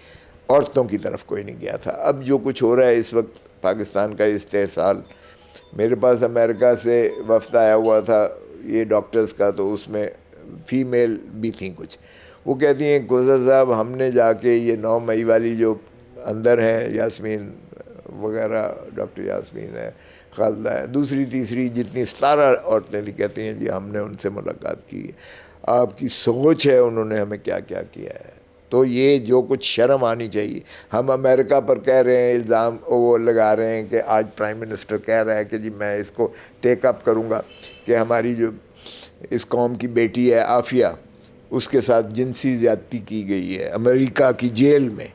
عورتوں کی طرف کوئی نہیں گیا تھا۔ اب جو کچھ ہو رہا ہے اس وقت پاکستان کا استحصال، میرے پاس امریکہ سے وفد آیا ہوا تھا یہ ڈاکٹرز کا، تو اس میں فیمیل بھی تھیں کچھ، وہ کہتی ہیں گوزر صاحب ہم نے جا کے یہ 9 مئی والی جو اندر ہیں یاسمین وغیرہ، ڈاکٹر یاسمین ہے، خالدہ ہے، دوسری تیسری جتنی 17 عورتیں تھیں، کہتی ہیں جی ہم نے ان سے ملاقات کی ہے، آپ کی سوچ ہے انہوں نے ہمیں کیا کیا کیا ہے۔ تو یہ جو کچھ شرم آنی چاہیے، ہم امریکہ پر کہہ رہے ہیں، الزام وہ لگا رہے ہیں کہ آج پرائم منسٹر کہہ رہا ہے کہ جی میں اس کو ٹیک اپ کروں گا کہ ہماری جو اس قوم کی بیٹی ہے عافیہ، اس کے ساتھ جنسی زیادتی کی گئی ہے امریکہ کی جیل میں۔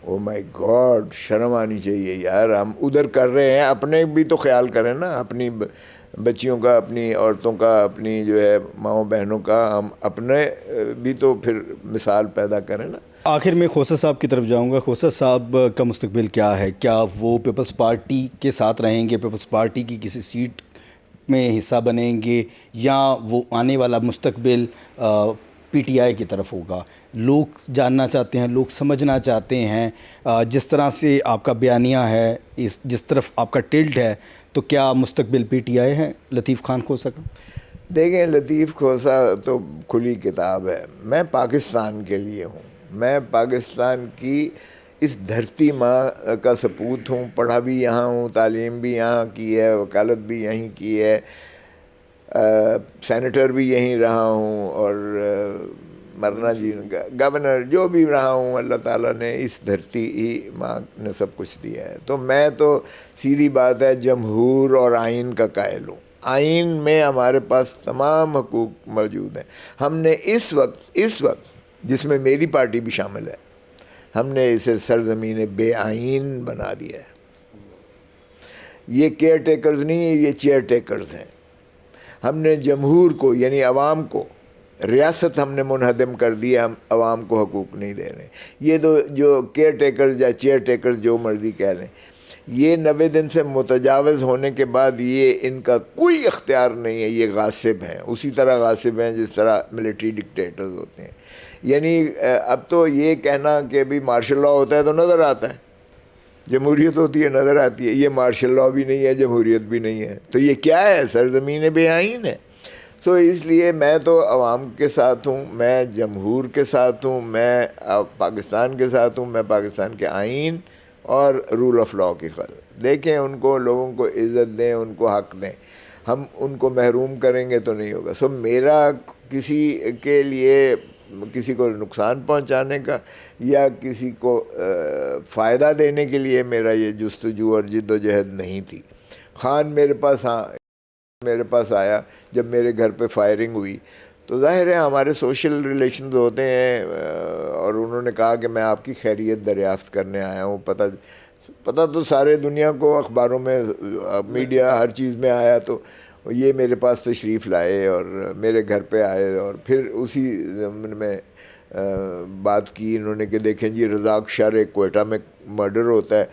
او مائی گاڈ، شرم آنی چاہیے یار، ہم ادھر کر رہے ہیں، اپنے بھی تو خیال کریں نا، اپنی بچیوں کا، اپنی عورتوں کا، اپنی جو ہے ماؤں بہنوں کا، ہم اپنے بھی تو پھر مثال پیدا کریں نا۔ آخر میں کھوسہ صاحب کی طرف جاؤں گا، کھوسہ صاحب کا مستقبل کیا ہے؟ کیا وہ پیپلز پارٹی کے ساتھ رہیں گے، پیپلز پارٹی کی کسی سیٹ میں حصہ بنیں گے، یا وہ آنے والا مستقبل پی ٹی آئی کی طرف ہوگا؟ لوگ جاننا چاہتے ہیں، لوگ سمجھنا چاہتے ہیں، جس طرح سے آپ کا بیانیہ ہے، جس طرف آپ کا ٹلٹ ہے، تو کیا مستقبل پی ٹی آئی ہے لطیف خان کھوسہ کا؟ دیکھیں لطیف کھوسہ تو کھلی کتاب ہے، میں پاکستان کے لیے ہوں، میں پاکستان کی اس دھرتی ماں کا سپوت ہوں، پڑھا بھی یہاں ہوں، تعلیم بھی یہاں کی ہے، وکالت بھی یہیں کی ہے، سینیٹر بھی یہیں رہا ہوں، اور مرنا جی گورنر جو بھی رہا ہوں، اللہ تعالیٰ نے اس دھرتی ہی ماں نے سب کچھ دیا ہے۔ تو میں تو سیدھی بات ہے جمہور اور آئین کا قائل ہوں، آئین میں ہمارے پاس تمام حقوق موجود ہیں۔ ہم نے اس وقت جس میں میری پارٹی بھی شامل ہے، ہم نے اسے سرزمین بے آئین بنا دیا ہے۔ یہ کیئر ٹیکرز نہیں ہیں، یہ چیئر ٹیکرز ہیں۔ ہم نے جمہور کو یعنی عوام کو، ریاست ہم نے منہدم کر دی ہے، ہم عوام کو حقوق نہیں دے رہے۔ یہ جو کیئر ٹیکرز یا چیئر ٹیکرز جو مرضی کہہ لیں، یہ 90 دن سے متجاوز ہونے کے بعد یہ ان کا کوئی اختیار نہیں ہے، یہ غاصب ہیں، اسی طرح غاصب ہیں جس طرح ملٹری ڈکٹیٹرز ہوتے ہیں۔ یعنی اب تو یہ کہنا کہ بھی مارشل لاء ہوتا ہے تو نظر آتا ہے، جمہوریت ہوتی ہے نظر آتی ہے، یہ مارشل لاء بھی نہیں ہے، جمہوریت بھی نہیں ہے، تو یہ کیا ہے؟ سرزمین بے آئین ہے۔ سو اس لیے میں تو عوام کے ساتھ ہوں، میں جمہور کے ساتھ ہوں، میں پاکستان کے ساتھ ہوں، میں پاکستان کے آئین اور رول آف لاء کی خاطر دیکھیں، ان کو، لوگوں کو عزت دیں، ان کو حق دیں، ہم ان کو محروم کریں گے تو نہیں ہوگا۔ سو میرا کسی کے لیے، کسی کو نقصان پہنچانے کا یا کسی کو فائدہ دینے کے لیے میرا یہ جستجو اور جد و جہد نہیں تھی۔ خان میرے پاس آیا جب میرے گھر پہ فائرنگ ہوئی، تو ظاہر ہے ہمارے سوشل ریلیشنز ہوتے ہیں، اور انہوں نے کہا کہ میں آپ کی خیریت دریافت کرنے آیا ہوں۔ پتہ تو سارے دنیا کو، اخباروں میں، میڈیا، ہر چیز میں آیا، تو یہ میرے پاس تشریف لائے اور میرے گھر پہ آئے، اور پھر اسی ضمن میں بات کی انہوں نے کہ دیکھیں جی رزاق شر کوئٹہ میں مرڈر ہوتا ہے،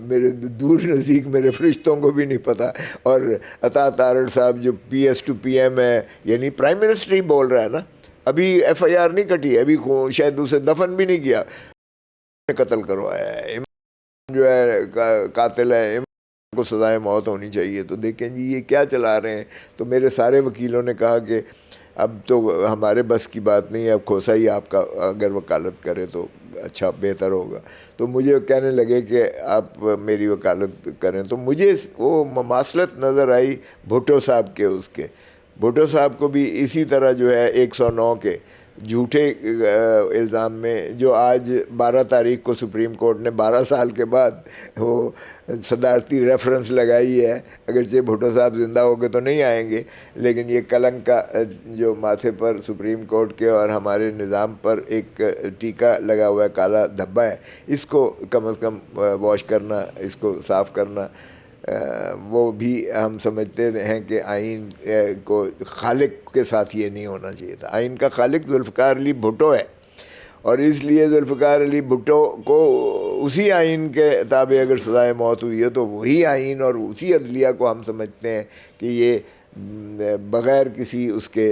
میرے دور نزدیک میرے فرشتوں کو بھی نہیں پتہ، اور عطا تارڑ صاحب جو پی ایس ٹو پی ایم ہے، یعنی پرائم منسٹر ہی بول رہا ہے نا، ابھی ایف آئی آر نہیں کٹی، ابھی شاید اسے دفن بھی نہیں کیا، قتل کروایا ہے، جو ہے قاتل ہے، کو سزائے موت ہونی چاہیے۔ تو دیکھیں جی یہ کیا چلا رہے ہیں۔ تو میرے سارے وکیلوں نے کہا کہ اب تو ہمارے بس کی بات نہیں ہے، اب کھوسہ ہی آپ کا اگر وکالت کرے تو اچھا بہتر ہوگا۔ تو مجھے کہنے لگے کہ آپ میری وکالت کریں، تو مجھے وہ مماثلت نظر آئی بھٹو صاحب کے، اس کے بھٹو صاحب کو بھی اسی طرح جو ہے 109 کے جھوٹے الزام میں، جو آج 12 تاریخ کو سپریم کورٹ نے 12 سال کے بعد وہ صدارتی ریفرنس لگائی ہے، اگرچہ بھٹو صاحب زندہ ہو کے تو نہیں آئیں گے، لیکن یہ کلنک کا جو ماتھے پر سپریم کورٹ کے اور ہمارے نظام پر ایک ٹیکا لگا ہوا ہے، کالا دھبا ہے، اس کو کم از کم واش کرنا، اس کو صاف کرنا وہ بھی ہم سمجھتے ہیں کہ آئین کو خالق کے ساتھ یہ نہیں ہونا چاہیے تھا. آئین کا خالق ذوالفقار علی بھٹو ہے, اور اس لیے ذوالفقار علی بھٹو کو اسی آئین کے تابع اگر سزائے موت ہوئی ہے تو وہی آئین اور اسی عدلیہ کو ہم سمجھتے ہیں کہ یہ بغیر کسی اس کے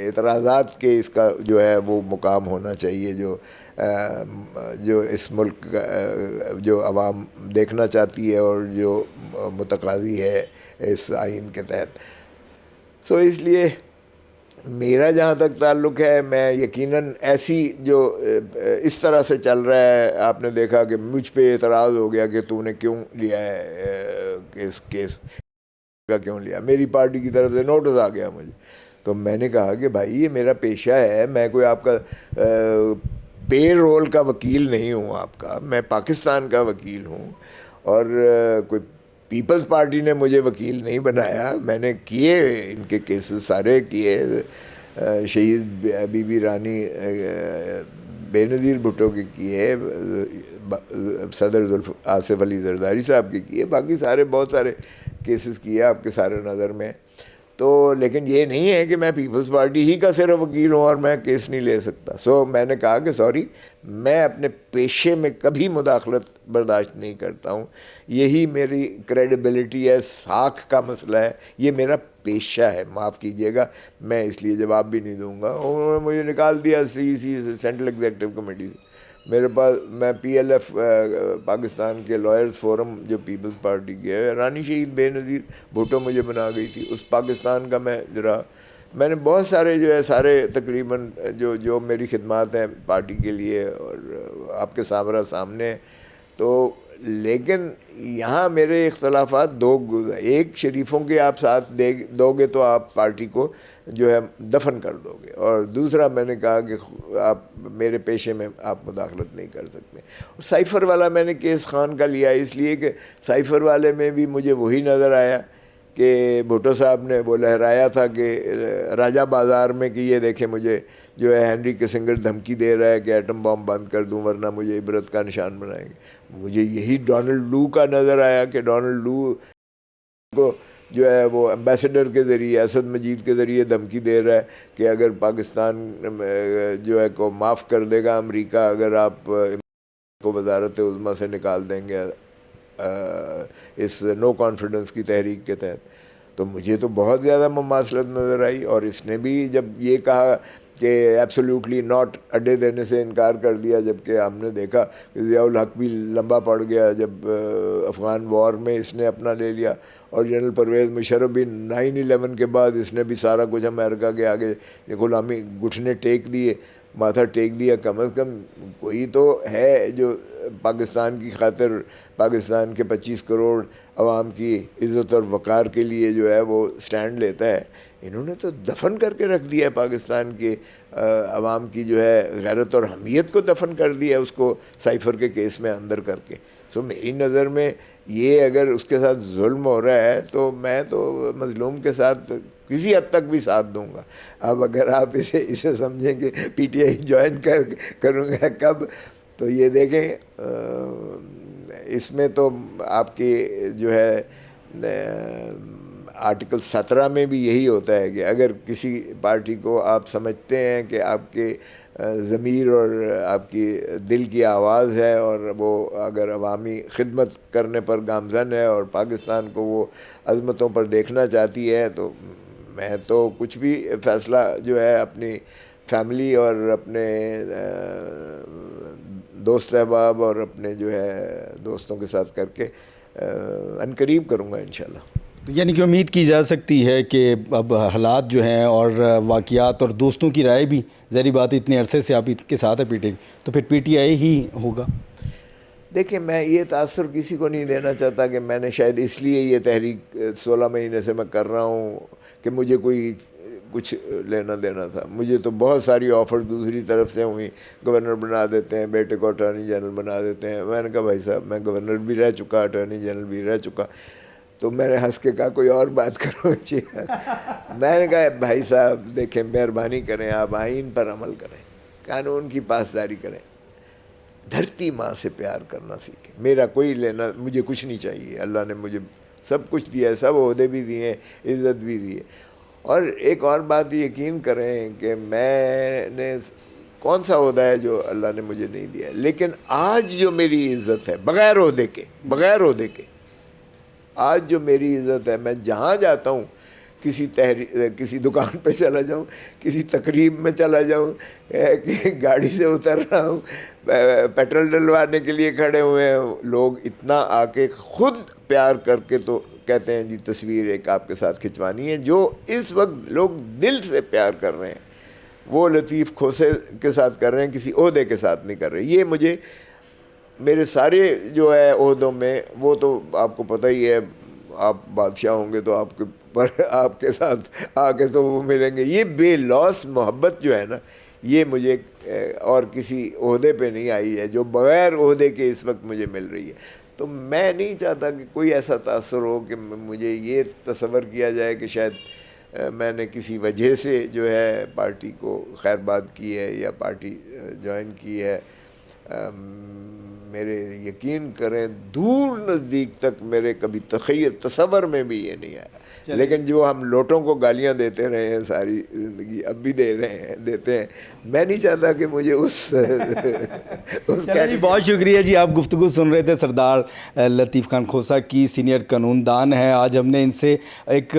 اعتراضات کے اس کا جو ہے وہ مقام ہونا چاہیے جو اس ملک کا جو عوام دیکھنا چاہتی ہے اور جو متقاضی ہے اس آئین کے تحت. سو اس لیے میرا جہاں تک تعلق ہے, میں یقیناً ایسی جو اس طرح سے چل رہا ہے, آپ نے دیکھا کہ مجھ پہ اعتراض ہو گیا کہ تو نے کیوں لیا ہے کیس کا کیوں لیا, میری پارٹی کی طرف سے نوٹس آ گیا مجھے. تو میں نے کہا کہ بھائی یہ میرا پیشہ ہے, میں کوئی آپ کا پے رول کا وکیل نہیں ہوں آپ کا, میں پاکستان کا وکیل ہوں, اور کوئی پیپلز پارٹی نے مجھے وکیل نہیں بنایا. میں نے کیے ان کے کیسز سارے کیے, شہید بی بی رانی بے نظیر بھٹو کے کیے, صدر آصف علی زرداری صاحب کے کیے, باقی سارے بہت سارے کیسز کیے آپ کے سارے نظر میں. تو لیکن یہ نہیں ہے کہ میں پیپلز پارٹی ہی کا صرف وکیل ہوں اور میں کیس نہیں لے سکتا. سو میں نے کہا کہ سوری, میں اپنے پیشے میں کبھی مداخلت برداشت نہیں کرتا ہوں. یہی میری کریڈیبلٹی ہے, ساکھ کا مسئلہ ہے, یہ میرا پیشہ ہے, معاف کیجیے گا, میں اس لیے جواب بھی نہیں دوں گا. انہوں نے مجھے نکال دیا سی سے, سینٹرل ایگزیکٹو کمیٹی سے. میرے پاس میں پی ایل ایف پاکستان کے لائرز فورم جو پیپلز پارٹی کے ہے, رانی شہید بے نظیر بھٹو مجھے بنا گئی تھی, اس پاکستان کا میں نے بہت سارے جو ہے سارے تقریباً جو میری خدمات ہیں پارٹی کے لیے اور آپ کے سامنے. تو لیکن یہاں میرے اختلافات دو ایک شریفوں کے آپ ساتھ دو گے تو آپ پارٹی کو جو ہے دفن کر دو گے, اور دوسرا میں نے کہا کہ آپ میرے پیشے میں آپ مداخلت نہیں کر سکتے. سائفر والا میں نے کیس خان کا لیا اس لیے کہ سائفر والے میں بھی مجھے وہی نظر آیا کہ بھٹو صاحب نے وہ لہرایا تھا کہ راجہ بازار میں کہ یہ دیکھیں مجھے جو ہے ہینری کسنگر دھمکی دے رہا ہے کہ ایٹم بم بند کر دوں ورنہ مجھے عبرت کا نشان بنائیں گے. مجھے یہی ڈونلڈ لو کا نظر آیا کہ ڈونلڈ لو کو جو ہے وہ ایمبیسڈر کے ذریعے اسد مجید کے ذریعے دھمکی دے رہا ہے کہ اگر پاکستان جو ہے کو معاف کر دے گا امریکہ اگر آپ کو وزارت عظمیٰ سے نکال دیں گے اس نو کانفیڈنس کی تحریک کے تحت. تو مجھے تو بہت زیادہ مماثلت نظر آئی, اور اس نے بھی جب یہ کہا کہ ایبسلیوٹلی ناٹ اڈے دینے سے انکار کر دیا, جبکہ ہم نے دیکھا کہ ضیاء الحق بھی لمبا پڑ گیا جب افغان وار میں اس نے اپنا لے لیا, اور جنرل پرویز مشرف بھی 9/11 کے بعد اس نے بھی سارا کچھ امریکہ کے آگے غلامی گھٹنے ٹیک دیے, ماتھا ٹیک دیا. کم از کم کوئی تو ہے جو پاکستان کی خاطر پاکستان کے 25 کروڑ عوام کی عزت اور وقار کے لیے جو ہے وہ سٹینڈ لیتا ہے. انہوں نے تو دفن کر کے رکھ دیا ہے پاکستان کے عوام کی جو ہے غیرت اور حمیت کو دفن کر دیا اس کو سائفر کے کیس میں اندر کر کے. سو میری نظر میں یہ اگر اس کے ساتھ ظلم ہو رہا ہے تو میں تو مظلوم کے ساتھ کسی حد تک بھی ساتھ دوں گا. اب اگر آپ اسے سمجھیں کہ پی ٹی آئی جوائن کروں گا کب, تو یہ دیکھیں اس میں تو آپ کی جو ہے آرٹیکل 17 میں بھی یہی ہوتا ہے کہ اگر کسی پارٹی کو آپ سمجھتے ہیں کہ آپ کے ضمیر اور آپ کی دل کی آواز ہے اور وہ اگر عوامی خدمت کرنے پر گامزن ہے اور پاکستان کو وہ عظمتوں پر دیکھنا چاہتی ہے, تو میں تو کچھ بھی فیصلہ جو ہے اپنی فیملی اور اپنے دوست احباب اور اپنے جو ہے دوستوں کے ساتھ کر کے عنقریب کروں گا انشاءاللہ. تو یعنی کہ امید کی جا سکتی ہے کہ اب حالات جو ہیں اور واقعات اور دوستوں کی رائے بھی, ظاہری بات اتنے عرصے سے آپ کے ساتھ ہے تو پھر پی ٹی آئی ہی ہوگا. دیکھیں میں یہ تاثر کسی کو نہیں دینا چاہتا کہ میں نے شاید اس لیے یہ تحریک 16 مہینے سے میں کر رہا ہوں کہ مجھے کوئی کچھ لینا دینا تھا. مجھے تو بہت ساری آفر دوسری طرف سے ہوئی, گورنر بنا دیتے ہیں, بیٹے کو اٹارنی جنرل بنا دیتے ہیں. میں نے کہا بھائی صاحب میں گورنر بھی رہ چکا, اٹارنی جنرل بھی رہ چکا. تو میں نے ہنس کے کہا کوئی اور بات کرو جی. میں نے کہا بھائی صاحب دیکھیں مہربانی کریں, آپ آئین پر عمل کریں, قانون کی پاسداری کریں. دھرتی ماں سے پیار کرنا سیکھیں. میرا کوئی لینا, مجھے کچھ نہیں چاہیے, اللہ نے مجھے سب کچھ دیا ہے, سب عہدے بھی دیے ہیں, عزت بھی دی ہے. اور ایک اور بات یقین کریں کہ میں نے کون سا عہدہ ہے جو اللہ نے مجھے نہیں دیا ہے, لیکن آج جو میری عزت ہے بغیر عہدے کے آج جو میری عزت ہے, میں جہاں جاتا ہوں, کسی دکان پہ چلا جاؤں, کسی تقریب میں چلا جاؤں, گاڑی سے اتر رہا ہوں, پیٹرول ڈلوانے کے لیے کھڑے ہوئے ہیں لوگ, اتنا آ کے خود پیار کر کے تو کہتے ہیں جی تصویر ایک آپ کے ساتھ کھنچوانی ہے. جو اس وقت لوگ دل سے پیار کر رہے ہیں وہ لطیف کھوسے کے ساتھ کر رہے ہیں, کسی عہدے کے ساتھ نہیں کر رہے. یہ مجھے میرے سارے جو ہے عہدوں میں, وہ تو آپ کو پتہ ہی ہے, آپ بادشاہ ہوں گے تو آپ کے ساتھ آ کے تو وہ ملیں گے. یہ بے لوث محبت جو ہے نا, یہ مجھے اور کسی عہدے پہ نہیں آئی ہے جو بغیر عہدے کے اس وقت مجھے مل رہی ہے. تو میں نہیں چاہتا کہ کوئی ایسا تاثر ہو کہ مجھے یہ تصور کیا جائے کہ شاید میں نے کسی وجہ سے جو ہے پارٹی کو خیر بات کی ہے یا پارٹی جوائن کی ہے. میرے یقین کریں دور نزدیک تک میرے کبھی تصور میں بھی یہ نہیں آیا. لیکن جو ہم لوٹوں کو گالیاں دیتے رہے ہیں ساری زندگی, اب بھی دیتے ہیں, میں نہیں چاہتا کہ مجھے اس جی بہت شکریہ جی. آپ گفتگو سن رہے تھے سردار لطیف خان کھوسہ کی, سینئر قانون دان ہیں. آج ہم نے ان سے ایک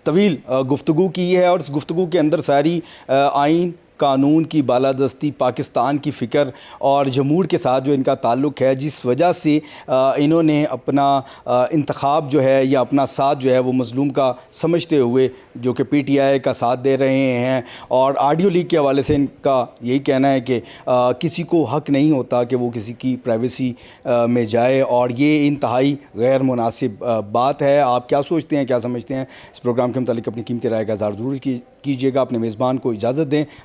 طویل گفتگو کی ہے اور اس گفتگو کے اندر ساری آئین قانون کی بالادستی, پاکستان کی فکر اور جمہور کے ساتھ جو ان کا تعلق ہے, جس وجہ سے انہوں نے اپنا انتخاب جو ہے یا اپنا ساتھ جو ہے وہ مظلوم کا سمجھتے ہوئے جو کہ پی ٹی آئی کا ساتھ دے رہے ہیں. اور آڈیو لیک کے حوالے سے ان کا یہی کہنا ہے کہ کسی کو حق نہیں ہوتا کہ وہ کسی کی پرائیویسی میں جائے, اور یہ انتہائی غیر مناسب بات ہے. آپ کیا سوچتے ہیں, کیا سمجھتے ہیں؟ اس پروگرام کے متعلق اپنی قیمتی رائے کا اظہار ضرور کیجیے گا. اپنے میزبان کو اجازت دیں.